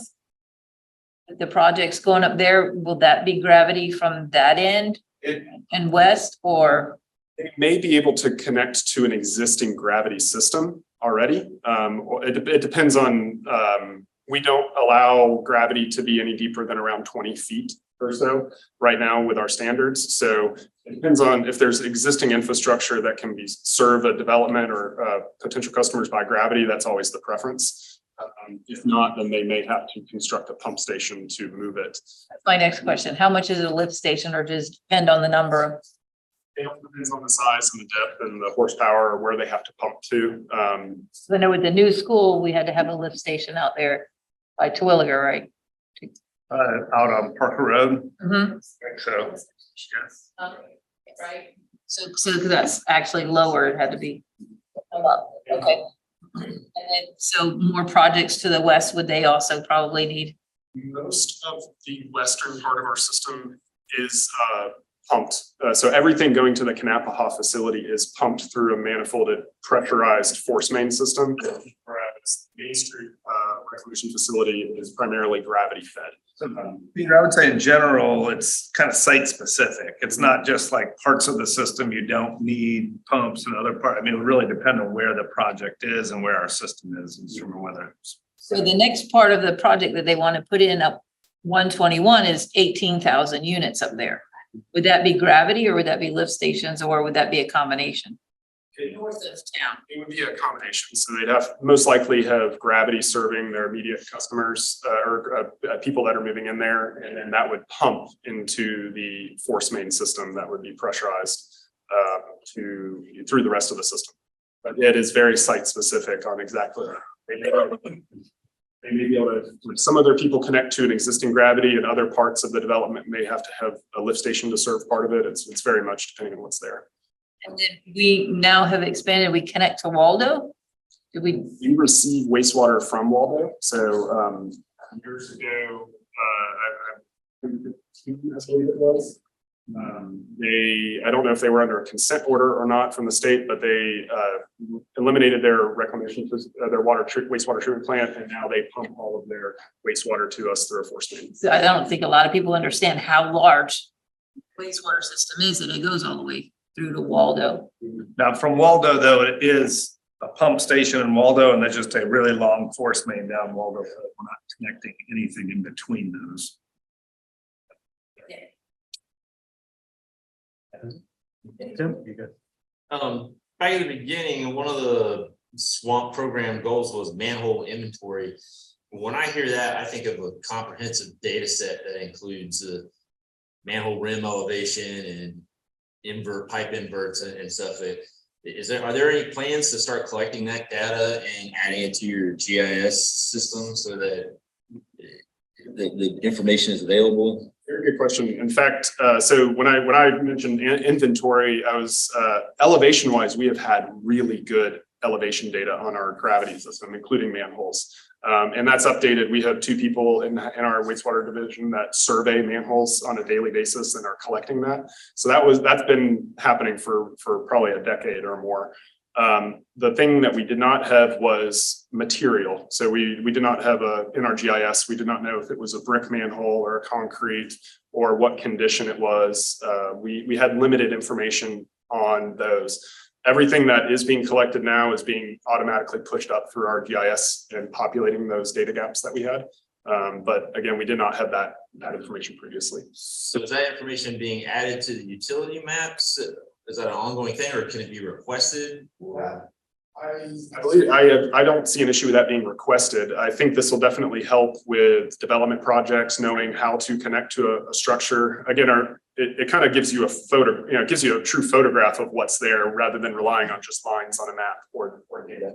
Speaker 8: the project's going up there, will that be gravity from that end and west, or?
Speaker 13: It may be able to connect to an existing gravity system already. It depends on, we don't allow gravity to be any deeper than around 20 feet or so right now with our standards. So it depends on if there's existing infrastructure that can serve a development or potential customers by gravity, that's always the preference. If not, then they may have to construct a pump station to move it.
Speaker 8: That's my next question. How much is a lift station, or does it depend on the number?
Speaker 13: It depends on the size and the depth and the horsepower or where they have to pump to.
Speaker 8: So I know with the new school, we had to have a lift station out there by Terwilliger, right?
Speaker 2: Out on Parker Road.
Speaker 8: Mm-hmm.
Speaker 2: So, yes.
Speaker 8: Right. So that's actually lower. It had to be up. Okay. And then, so more projects to the west, would they also probably need?
Speaker 13: Most of the western part of our system is pumped. So everything going to the Kannapaha facility is pumped through a manifolded pressurized force main system, whereas Main Street reclamation facility is primarily gravity fed.
Speaker 2: Peter, I would say in general, it's kind of site specific. It's not just like parts of the system you don't need pumps and other parts. I mean, it would really depend on where the project is and where our system is and sort of whether it's.
Speaker 8: So the next part of the project that they want to put in up 121 is 18,000 units up there. Would that be gravity, or would that be lift stations, or would that be a combination? North of town.
Speaker 13: It would be a combination. So they'd most likely have gravity serving their immediate customers or people that are moving in there. And then that would pump into the force main system that would be pressurized through the rest of the system. But it is very site specific on exactly. they may be able to, some other people connect to an existing gravity and other parts of the development may have to have a lift station to serve part of it. It's very much depending on what's there.
Speaker 8: And then we now have expanded, we connect to Waldo? Did we?
Speaker 13: You receive wastewater from Waldo. So years ago, I believe it was. I don't know if they were under a consent order or not from the state, but they eliminated their reclamation, their wastewater treatment plant, and now they pump all of their wastewater to us through a force main.
Speaker 8: So I don't think a lot of people understand how large wastewater system is, and it goes all the way through to Waldo.
Speaker 2: Now, from Waldo, though, it is a pump station in Waldo, and there's just a really long force main down Waldo. We're not connecting anything in between those.
Speaker 3: Tim, you good?
Speaker 5: Back at the beginning, one of the swamp program goals was manhole inventory. When I hear that, I think of a comprehensive data set that includes manhole rim elevation and pipe inverts and stuff. Are there any plans to start collecting that data and adding it to your GIS system so that the information is available?
Speaker 13: Very good question. In fact, so when I mentioned inventory, I was elevation wise, we have had really good elevation data on our gravity system, including manholes. And that's updated. We have 2 people in our wastewater division that survey manholes on a daily basis and are collecting that. So that's been happening for probably a decade or more. The thing that we did not have was material. So we did not have in our GIS, we did not know if it was a brick manhole or a concrete or what condition it was. We had limited information on those. Everything that is being collected now is being automatically pushed up through our GIS and populating those data gaps that we had. But again, we did not have that information previously.
Speaker 5: So is that information being added to the utility maps? Is that an ongoing thing or can it be requested?
Speaker 13: I believe I don't see an issue with that being requested. I think this will definitely help with development projects, knowing how to connect to a structure. Again, it kind of gives you a photo, it gives you a true photograph of what's there rather than relying on just lines on a map or data.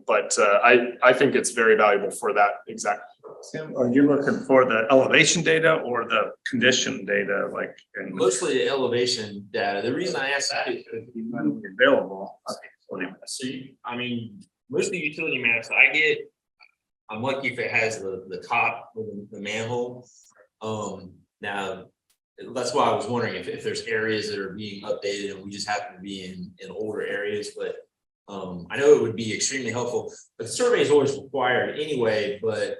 Speaker 13: But I think it's very valuable for that exact purpose.
Speaker 2: Are you looking for the elevation data or the condition data, like?
Speaker 5: Mostly the elevation data. The reason I asked that is
Speaker 2: available.
Speaker 5: So I mean, most of the utility maps I'm lucky if it has the top of the manhole. Now that's why I was wondering if there's areas that are being updated and we just happen to be in older areas, but I know it would be extremely helpful. But the survey is always required anyway, but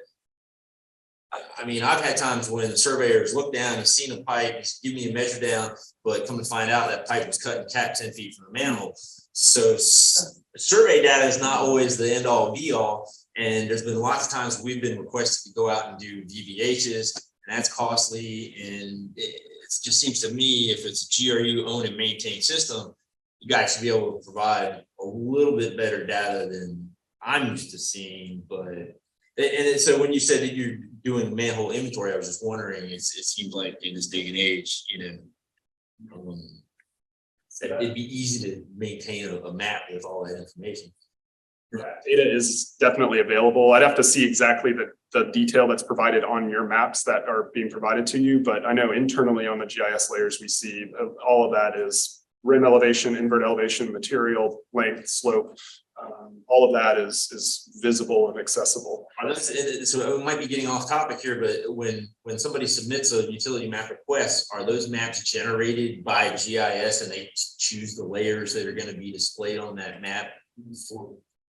Speaker 5: I mean, I've had times when the surveyors look down, he's seen a pipe, he's give me a measure down, but come to find out that pipe was cut and capped 10 feet from the manhole. So survey data is not always the end all be all. And there's been lots of times we've been requested to go out and do DVHs, and that's costly. And it just seems to me, if it's a GRU owned and maintained system, you guys should be able to provide a little bit better data than I'm used to seeing. And so when you said that you're doing manhole inventory, I was just wondering, it seems like in this day and age, it'd be easy to maintain a map with all that information.
Speaker 13: Yeah, data is definitely available. I'd have to see exactly the detail that's provided on your maps that are being provided to you, but I know internally on the GIS layers, we see all of that is rim elevation, invert elevation, material, length, slope. All of that is visible and accessible.
Speaker 5: So it might be getting off topic here, but when somebody submits a utility map request, are those maps generated by GIS and they choose the layers that are going to be displayed on that map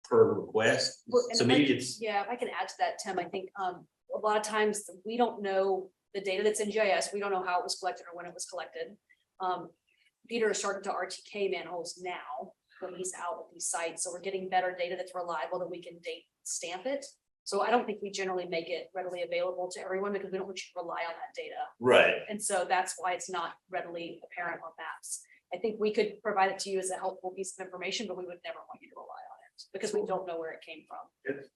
Speaker 5: per request?
Speaker 14: Well,
Speaker 5: So maybe it's.
Speaker 14: Yeah, if I can add to that, Tim, I think a lot of times we don't know the data that's in GIS. We don't know how it was collected or when it was collected. Peter is starting to RTK manholes now when he's out at these sites. So we're getting better data that's reliable that we can date stamp it. So I don't think we generally make it readily available to everyone because we don't want you to rely on that data.
Speaker 5: Right.
Speaker 14: And so that's why it's not readily apparent on maps. I think we could provide it to you as a helpful piece of information, but we would never want you to rely on it because we don't know where it came from.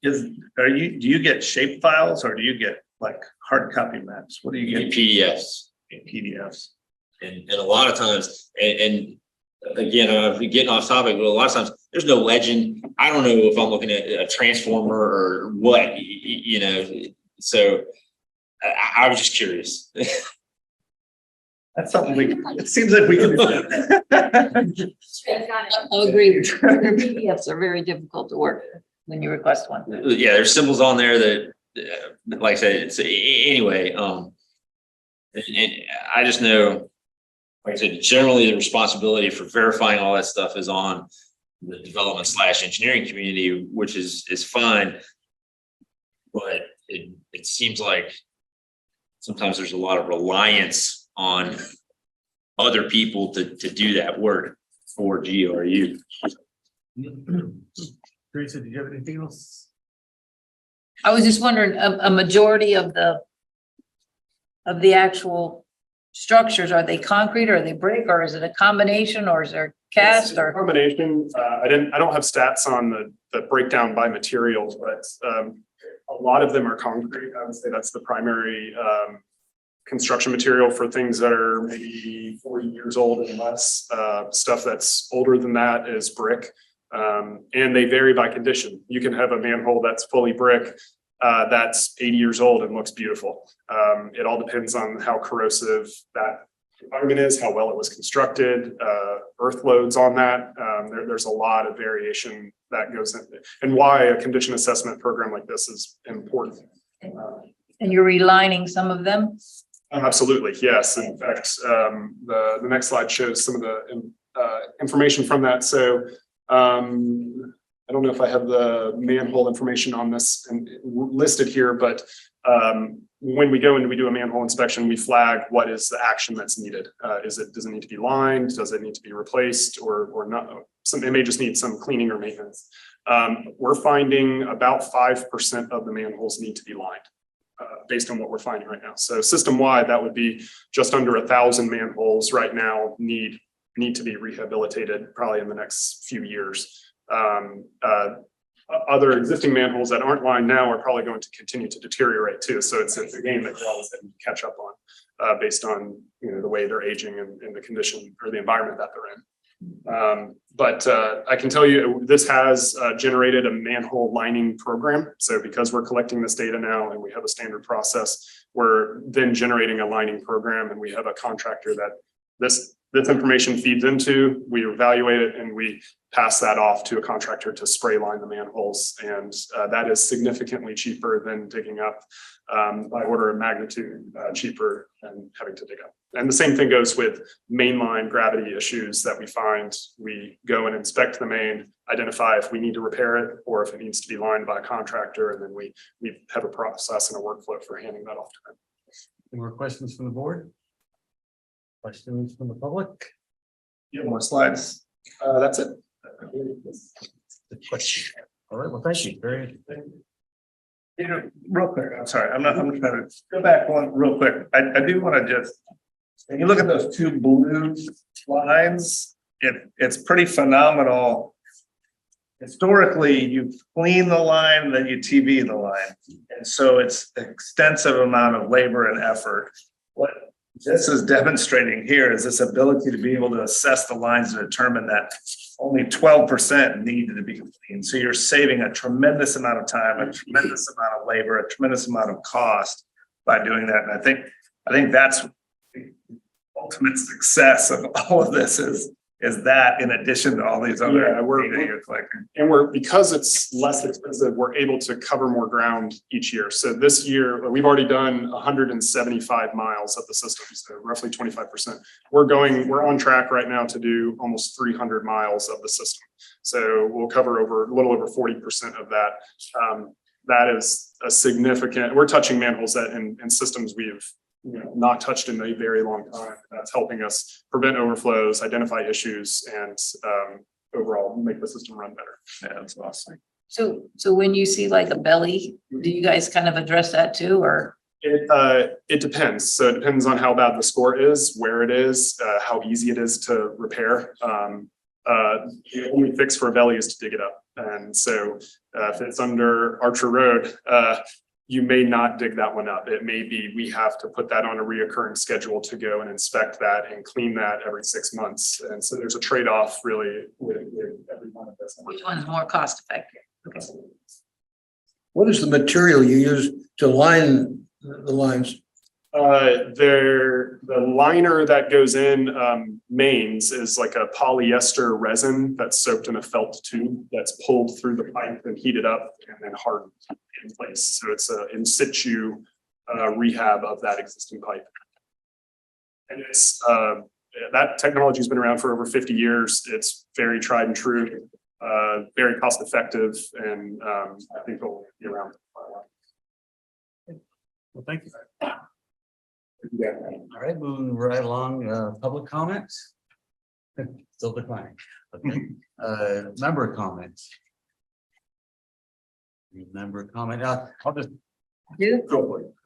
Speaker 2: Do you get shape files or do you get like hard copy maps? What do you get?
Speaker 5: PDFs.
Speaker 2: PDFs.
Speaker 5: And a lot of times, and again, I'm getting off topic, but a lot of times there's no legend. I don't know if I'm looking at a transformer or what, you know, so I was just curious.
Speaker 2: That's something it seems like we can.
Speaker 8: I'll agree. PDFs are very difficult to work with when you request one.
Speaker 5: Yeah, there's symbols on there that, like I said, it's anyway, and I just know, like I said, generally the responsibility for verifying all that stuff is on the development / engineering community, which is fine. But it seems like sometimes there's a lot of reliance on other people to do that work for GRU.
Speaker 3: Teresa, did you have anything else?
Speaker 8: I was just wondering, a majority of the actual structures, are they concrete or are they brick, or is it a combination, or is there cast
Speaker 13: It's a
Speaker 8: or?
Speaker 13: combination. I don't have stats on the breakdown by materials, but a lot of them are concrete. I would say that's the primary construction material for things that are maybe 40 years old and less. Stuff that's older than that is brick. And they vary by condition. You can have a manhole that's fully brick that's 80 years old and looks beautiful. It all depends on how corrosive that environment is, how well it was constructed, earth loads on that. There's a lot of variation that goes in, and why a condition assessment program like this is important.
Speaker 8: And you're relining some of them?
Speaker 13: Absolutely, yes. In fact, the next slide shows some of the information from that. So I don't know if I have the manhole information on this and listed here, but when we go and we do a manhole inspection, we flag what is the action that's needed. Does it need to be lined? Does it need to be replaced or not? It may just need some cleaning or maintenance. We're finding about 5% of the manholes need to be lined. Based on what we're finding right now. So system-wide, that would be just under 1,000 manholes right now need to be rehabilitated probably in the next few years. Other existing manholes that aren't lined now are probably going to continue to deteriorate too. So it's a game that you're always going to catch up on based on the way they're aging and the condition or the environment that they're in. But I can tell you this has generated a manhole lining program. So because we're collecting this data now and we have a standard process, we're then generating a lining program, and we have a contractor that this information feeds into. We evaluate it and we pass that off to a contractor to spray line the manholes, and that is significantly cheaper than digging up, by order of magnitude cheaper than having to dig up. And the same thing goes with mainline gravity issues that we find. We go and inspect the main, identify if we need to repair it or if it needs to be lined by a contractor, and then we have a process and a workflow for handing that off to them.
Speaker 3: Any more questions from the board? Questions from the public?
Speaker 2: More slides.
Speaker 13: That's it.
Speaker 3: The question. All right, well, thank you. Very interesting.
Speaker 2: Real quick, I'm sorry, I'm trying to go back one real quick. I do want to just, when you look at those two blue lines, it's pretty phenomenal. Historically, you clean the line, then you TV the line. And so it's an extensive amount of labor and effort. What this is demonstrating here is this ability to be able to assess the lines and determine that only 12% needed to be cleaned. So you're saving a tremendous amount of time, a tremendous amount of labor, a tremendous amount of cost by doing that. And I think that's the ultimate success of all of this is that, in addition to all these other data you're collecting.
Speaker 13: And because it's less expensive, we're able to cover more ground each year. So this year, we've already done 175 miles of the system, so roughly 25%. We're on track right now to do almost 300 miles of the system. So we'll cover a little over 40% of that. That is a significant, we're touching manholes that in systems we've not touched in a very long time. That's helping us prevent overflows, identify issues, and overall make the system run better.
Speaker 2: Yeah, that's awesome.
Speaker 8: So when you see like a belly, do you guys kind of address that too, or?
Speaker 13: It depends. So it depends on how bad the score is, where it is, how easy it is to repair. The only fix for a belly is to dig it up. And so if it's under Archer Road, you may not dig that one up. It may be we have to put that on a reoccurring schedule to go and inspect that and clean that every 6 months. And so there's a trade-off really with every one of
Speaker 8: Which one's more cost effective? Okay.
Speaker 10: What is the material you use to line the lines?
Speaker 13: The liner that goes in, mains is like a polyester resin that's soaked in a felt tube that's pulled through the pipe and heated up and then hardened in place. So it's a in situ, rehab of that existing pipe. And it's, that technology has been around for over 50 years. It's very tried and true, very cost effective, and, I think it'll be around.
Speaker 3: Well, thank you. All right, moving right along, public comments. Still declining. Okay, member comments. Member comment, I'll just.
Speaker 8: I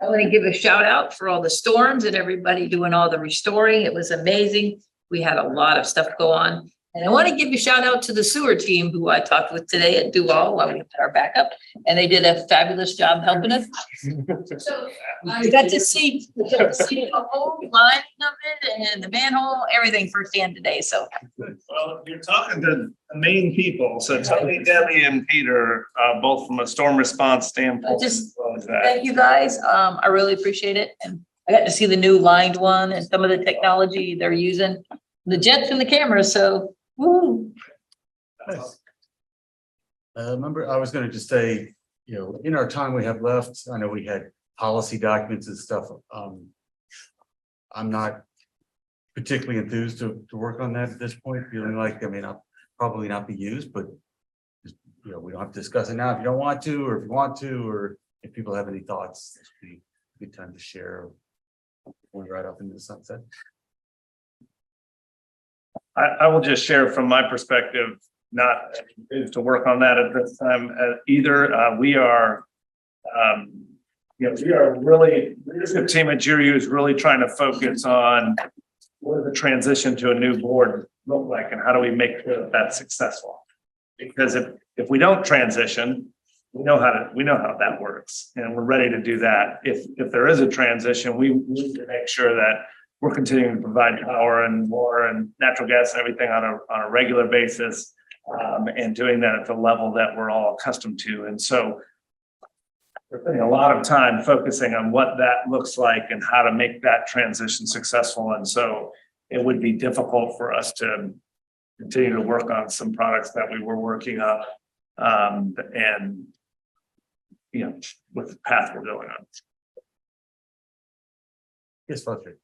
Speaker 8: want to give a shout out for all the storms and everybody doing all the restoring. It was amazing. We had a lot of stuff go on. And I want to give a shout out to the sewer team who I talked with today at Duval while we had our backup, and they did a fabulous job helping us. So I got to see the whole line of it and the manhole, everything firsthand today. So
Speaker 2: Well, you're talking to the main people, so Tony, Debbie, and Peter, both from a storm response standpoint.
Speaker 8: Just
Speaker 2: as well as that.
Speaker 8: thank you guys. I really appreciate it. And I got to see the new lined one and some of the technology they're using, the jets and the cameras. So woo.
Speaker 3: Remember, I was gonna just say, you know, in our time we have left, I know we had policy documents and stuff. I'm not particularly enthused to work on that at this point, feeling like, I mean, I'll probably not be used, but just, you know, we don't have to discuss it now if you don't want to, or if you want to, or if people have any thoughts, this would be a good time to share. Going right up into the sunset.
Speaker 2: I will just share from my perspective, not to work on that at this time either. We are, you know, we are really, the leadership team at GRU is really trying to focus on what does the transition to a new board look like and how do we make sure that that's successful? Because if we don't transition, we know how that works, and we're ready to do that. If there is a transition, we need to make sure that we're continuing to provide power and water and natural gas and everything on a regular basis, and doing that at the level that we're all accustomed to. And so we're spending a lot of time focusing on what that looks like and how to make that transition successful. And so it would be difficult for us to continue to work on some products that we were working on, and you know, with the path we're going on.
Speaker 3: Yes, Fletcher.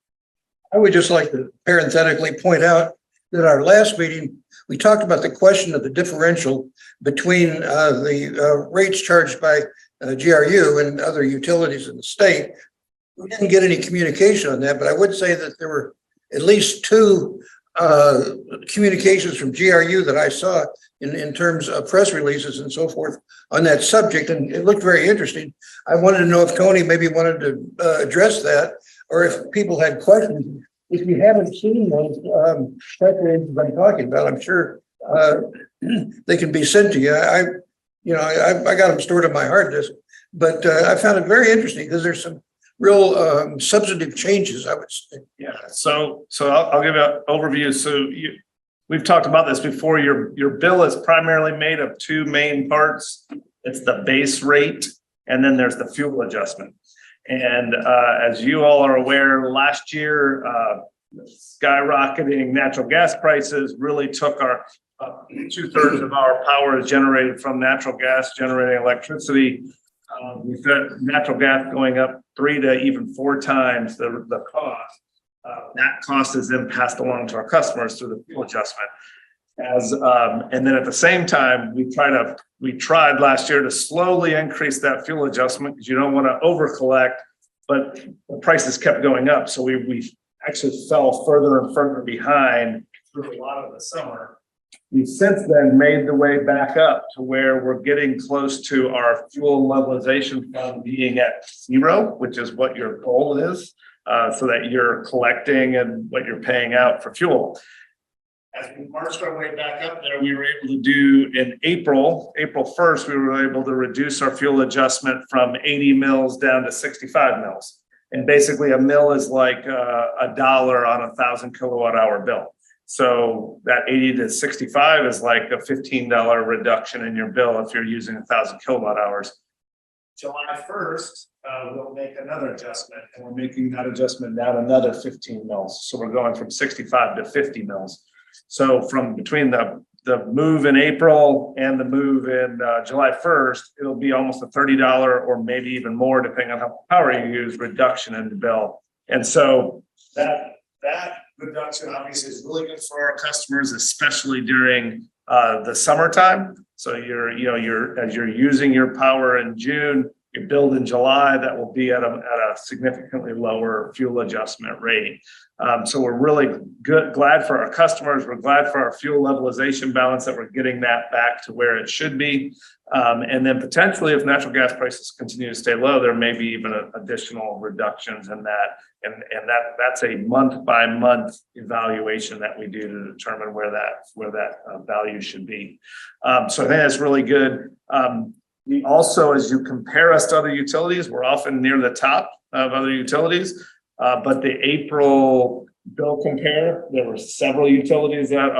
Speaker 10: I would just like to parenthetically point out that our last meeting, we talked about the question of the differential between the rates charged by GRU and other utilities in the state. We didn't get any communication on that, but I would say that there were at least two communications from GRU that I saw in terms of press releases and so forth on that subject, and it looked very interesting. I wanted to know if Tony maybe wanted to address that, or if people had questions. If you haven't seen those press releases I'm talking about, I'm sure they can be sent to you. I got them stored on my hard disk, but I found it very interesting because there's some real substantive changes, I would say.
Speaker 2: Yeah, so I'll give you an overview. So we've talked about this before. Your bill is primarily made of two main parts. It's the base rate, and then there's the fuel adjustment. And as you all are aware, last year, skyrocketing natural gas prices really took our 2/3 of our power is generated from natural gas generating electricity. We've got natural gas going up 3 to even 4 times the cost. That cost is then passed along to our customers through the fuel adjustment. And then at the same time, we tried last year to slowly increase that fuel adjustment because you don't want to over collect, but the prices kept going up. So we actually fell further and further behind through a lot of the summer. We've since then made the way back up to where we're getting close to our fuel levelization fund being at 0, which is what your goal is, so that you're collecting and what you're paying out for fuel. As we marched our way back up there, we were able to do in April 1st, we were able to reduce our fuel adjustment from 80 mils down to 65 mils. And basically a mil is like $1 on a 1,000 kilowatt hour bill. So that 80 to 65 is like a $15 reduction in your bill if you're using 1,000 kilowatt hours. July 1st, we'll make another adjustment, and we're making that adjustment down another 15 mils. So we're going from 65 to 50 mils. So from between the move in April and the move in July 1st, it'll be almost a $30 or maybe even more, depending on how much power you use, reduction in the bill. And so that reduction obviously is really good for our customers, especially during the summertime. So as you're using your power in June, your bill in July, that will be at a significantly lower fuel adjustment rate. So we're really glad for our customers. We're glad for our fuel levelization balance that we're getting that back to where it should be. And then potentially, if natural gas prices continue to stay low, there may be even additional reductions in that. And that's a month by month evaluation that we do to determine where that value should be. So I think that's really good. We also, as you compare us to other utilities, we're often near the top of other utilities. But the April bill compare, there were several utilities that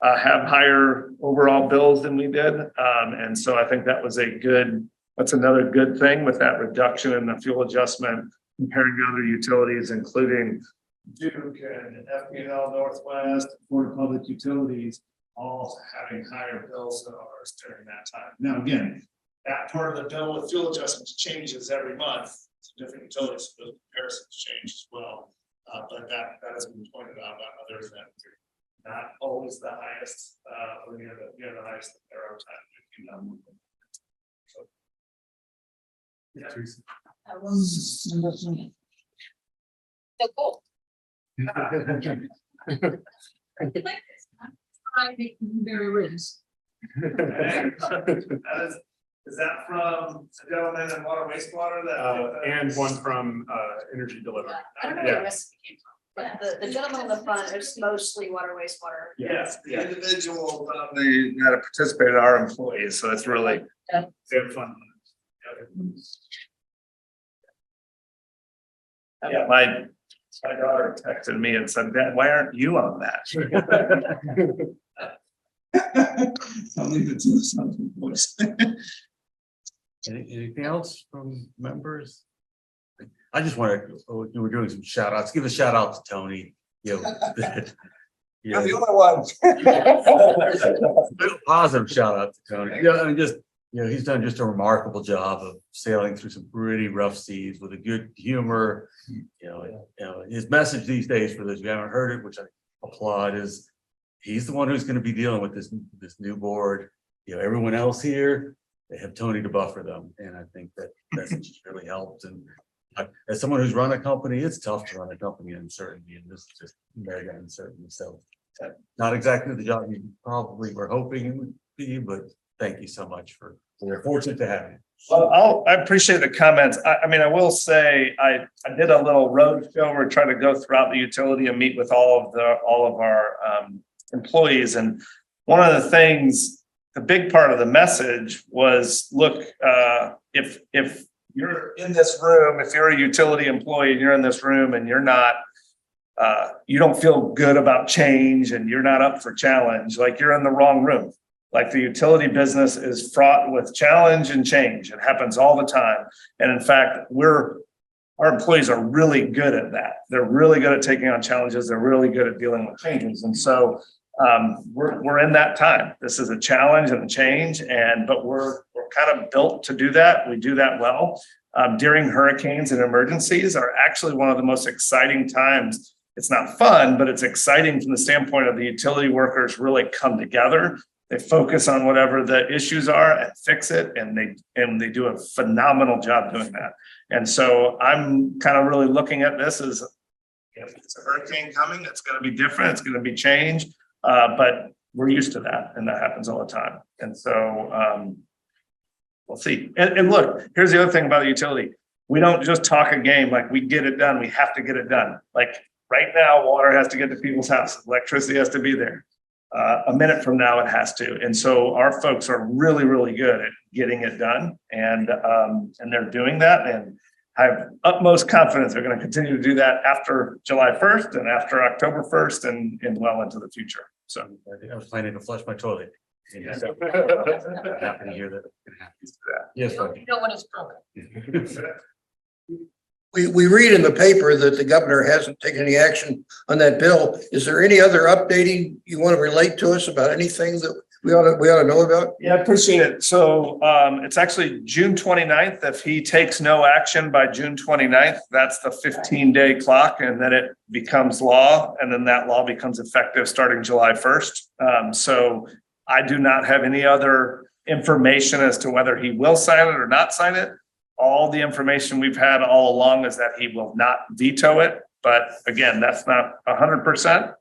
Speaker 2: have higher overall bills than we did. And so I think that's another good thing with that reduction in the fuel adjustment comparing to other utilities, including Duke and FPL Northwest, Florida Public Utilities, all having higher bills than ours during that time. Now, again, that part of the bill with fuel adjustments changes every month. So different utilities, so those comparisons change as well. But that has been pointed out by others that are not always the highest, or near the highest that there are times. So, yeah.
Speaker 8: So cool.
Speaker 2: Is that from a gentleman in water wastewater that?
Speaker 13: And one from energy delivery.
Speaker 14: I don't know where the rest came from, but the gentleman on the front is mostly water wastewater.
Speaker 2: Yes, the individual that participated are employees, so it's really they're fun. Yeah, my daughter texted me and said, "Dad, why aren't you on that?" I'll leave it to the sound of the voice.
Speaker 3: Anything else from members? I just want to, we're doing some shout outs. Give a shout out to Tony. I'm the only one. Positive shout out to Tony. Yeah, I mean, he's done just a remarkable job of sailing through some pretty rough seas with a good humor. His message these days, for those who haven't heard it, which I applaud, is he's the one who's going to be dealing with this new board. Everyone else here, they have Tony to buffer them, and I think that message really helped. And as someone who's run a company, it's tough to run a company in uncertainty, and this is just mega uncertainty. So, not exactly the job you probably were hoping it would be, but thank you so much we're fortunate to have you.
Speaker 2: Well, I appreciate the comments. I mean, I will say I did a little road show. We're trying to go throughout the utility and meet with all of our employees. And one of the things, the big part of the message was, look, if you're in this room, if you're a utility employee and you're in this room and you're not, you don't feel good about change and you're not up for challenge, like you're in the wrong room. Like the utility business is fraught with challenge and change. It happens all the time. And in fact, our employees are really good at that. They're really good at taking on challenges. They're really good at dealing with changes. And so we're in that time. This is a challenge and a change, but we're kind of built to do that. We do that well. During hurricanes and emergencies are actually one of the most exciting times. It's not fun, but it's exciting from the standpoint of the utility workers really come together. They focus on whatever the issues are and fix it, and they do a phenomenal job doing that. And so I'm kind of really looking at this as, if it's a hurricane coming, it's going to be different. It's going to be change, but we're used to that, and that happens all the time. And so we'll see. And look, here's the other thing about the utility: we don't just talk a game. Like, we get it done. We have to get it done. Like right now, water has to get to people's houses. Electricity has to be there. A minute from now, it has to. And so our folks are really, really good at getting it done, and they're doing that. And I have utmost confidence they're going to continue to do that after July 1st and after October 1st and well into the future. So.
Speaker 3: I think I was planning to flush my toilet.
Speaker 2: Yeah.
Speaker 3: Happy to hear that. Yes, Bucky.
Speaker 8: You know when it's broken.
Speaker 10: We read in the paper that the governor hasn't taken any action on that bill. Is there any other updating you want to relate to us about anything that we ought to know about?
Speaker 2: Yeah, I appreciate it. So it's actually June 29th. If he takes no action by June 29th, that's the 15-day clock, and then it becomes law, and then that law becomes effective starting July 1st. So I do not have any other information as to whether he will sign it or not sign it. All the information we've had all along is that he will not veto it. But again, that's not 100%.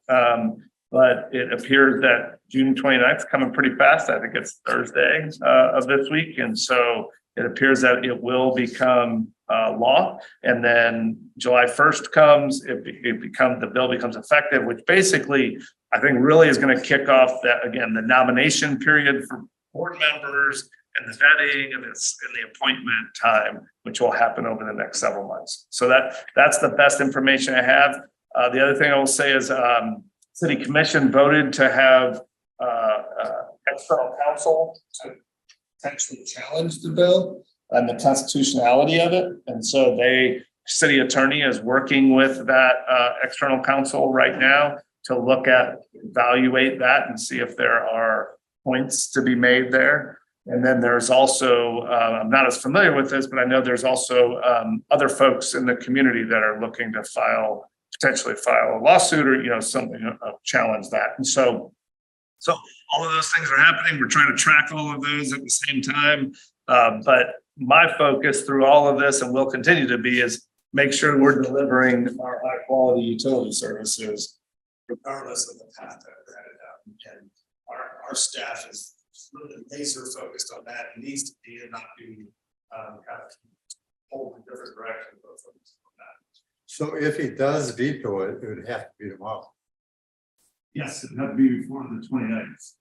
Speaker 2: But it appears that June 29th is coming pretty fast. I think it's Thursday of this week. And so it appears that it will become law. And then July 1st comes, the bill becomes effective, which basically I think really is going to kick off that, again, the nomination period for board members and the vetting and the appointment time, which will happen over the next several months. So that's the best information I have. The other thing I will say is City Commission voted to have external counsel to potentially challenge the bill and the constitutionality of it. And so city attorney is working with that external counsel right now to evaluate that and see if there are points to be made there. And then there's also, I'm not as familiar with this, but I know there's also other folks in the community that are looking to potentially file a lawsuit or, something, challenge that. And so all of those things are happening. We're trying to track all of those at the same time. But my focus through all of this, and will continue to be, is make sure we're delivering our high quality utility services regardless of the path that we're headed down. And our staff is really laser focused on that. It needs to be and not be kind of pulled in different directions. But focused on that.
Speaker 15: So if he does veto it, it would have to be tomorrow.
Speaker 2: Yes, it had to be before the 29th.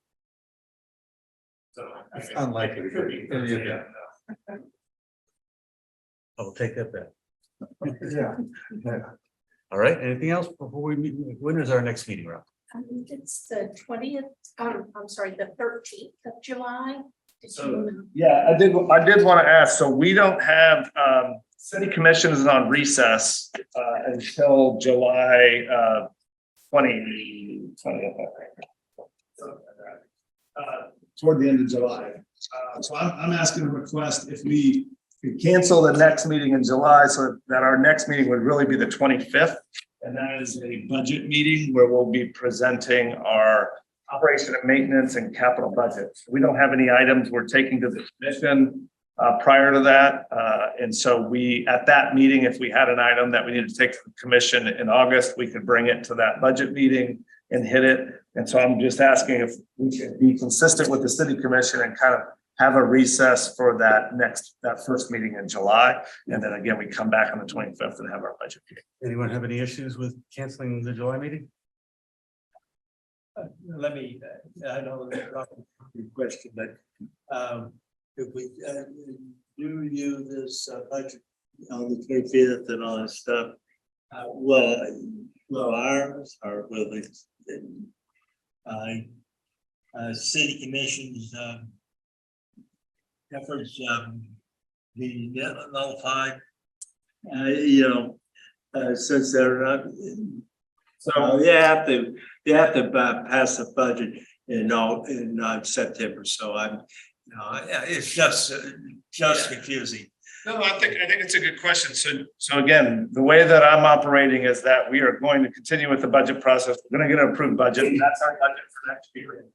Speaker 2: So
Speaker 15: It's unlikely.
Speaker 2: It could be.
Speaker 15: Yeah.
Speaker 3: I'll take that back.
Speaker 15: Yeah.
Speaker 3: All right, anything else before we meet? When is our next meeting, Rob?
Speaker 1: It's the 20th, I'm sorry, the 13th of July.
Speaker 2: Yeah, I did want to ask, so we don't have, city commission is on recess until July 20th, toward the end of July. So I'm asking a request if we could cancel the next meeting in July so that our next meeting would really be the 25th. And that is a budget meeting where we'll be presenting our operation and maintenance and capital budgets. We don't have any items we're taking to the commission prior to that. And so at that meeting, if we had an item that we needed to take to the commission in August, we could bring it to that budget meeting and hit it. And so I'm just asking if we could be consistent with the city commission and kind of have a recess for that first meeting in July. And then again, we come back on the 25th and have our budget meeting.
Speaker 3: Anyone have any issues with canceling the July meeting?
Speaker 9: Let me, I know that's not a question, but if we do this budget on the 25th and all that stuff, will ours or will the city commission's efforts be nullified? Since they're not. So they have to pass the budget in September. So it's just confusing.
Speaker 2: No, I think it's a good question. So again, the way that I'm operating is that we are going to continue with the budget process. We're going to get an approved budget. And that's our budget for next year.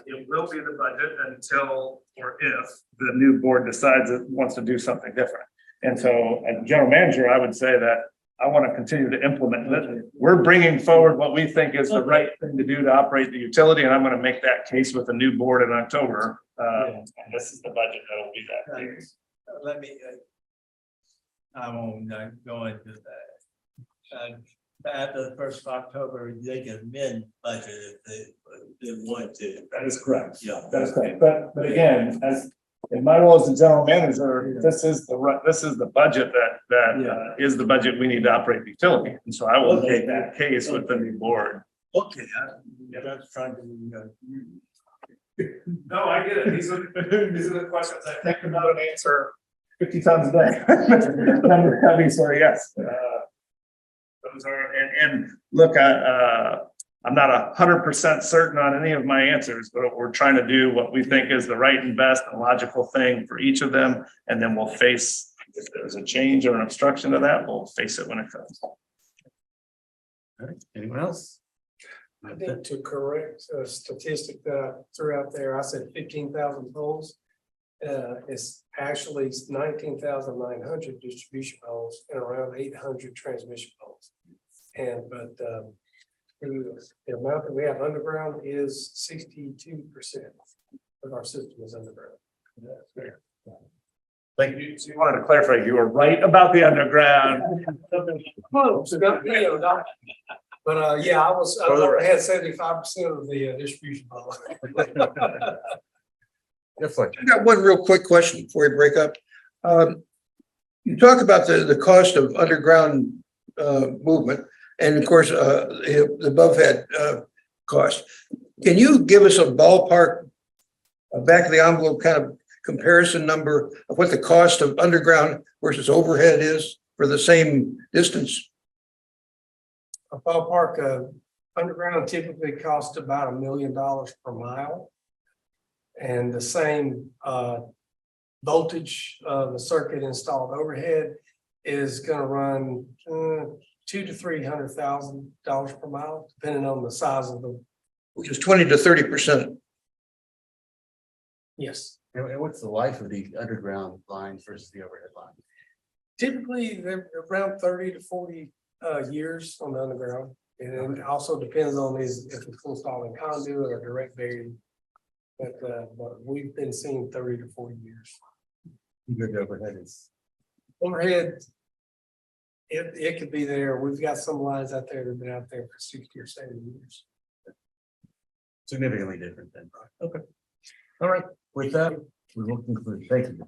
Speaker 2: It will be the budget until or if the new board decides it wants to do something different. And so as general manager, I would say that I want to continue to implement it. We're bringing forward what we think is the right thing to do to operate the utility. And I'm going to make that case with the new board in October. And this is the budget that will be that case.
Speaker 9: Let me, I won't go into that. After the 1st of October, they can amend budget if they want to.
Speaker 2: That is correct.
Speaker 9: Yeah.
Speaker 2: That is correct. But again, as In my role as the general manager, this is the budget that is the budget we need to operate the utility. And so I will make that case with the new board.
Speaker 11: Okay, that's trying to,
Speaker 2: No, I get it. These are the questions I think about an answer 50 times a day. I mean, sorry, yes. Those are, and look, I'm not 100% certain on any of my answers, but we're trying to do what we think is the right and best and logical thing for each of them. And then we'll face, if there's a change or an obstruction to that, we'll face it when it comes.
Speaker 3: All right, anyone else?
Speaker 11: I think to correct a statistic that I threw out there, I said 15,000 poles. It's actually 19,900 distribution poles and around 800 transmission poles. And, the amount that we have underground is 62% of our system is underground.
Speaker 2: Like you wanted to clarify, you were right about the underground.
Speaker 11: But yeah, I had 75% of the distribution pole.
Speaker 10: I got one real quick question before we break up. You talk about the cost of underground movement and of course, the bulkhead cost. Can you give us a ballpark, a back of the envelope kind of comparison number of what the cost of underground versus overhead is for the same distance?
Speaker 11: A ballpark underground typically costs about $1 million per mile. And the same voltage of the circuit installed overhead is gonna run $200,000 to $300,000 per mile, depending on the size of the.
Speaker 10: Which is 20 to 30%.
Speaker 11: Yes.
Speaker 3: And what's the life of the underground lines versus the overhead line?
Speaker 11: Typically, they're around 30 to 40 years on the underground. And it also depends on if it's installing conduit or direct buried. But we've been seeing 30 to 40 years.
Speaker 3: Good overhead is.
Speaker 11: Overhead, it could be there. We've got some lines out there that have been out there for 60 or 70 years.
Speaker 3: Significantly different then. Okay. All right, with that, we will conclude. Thank you.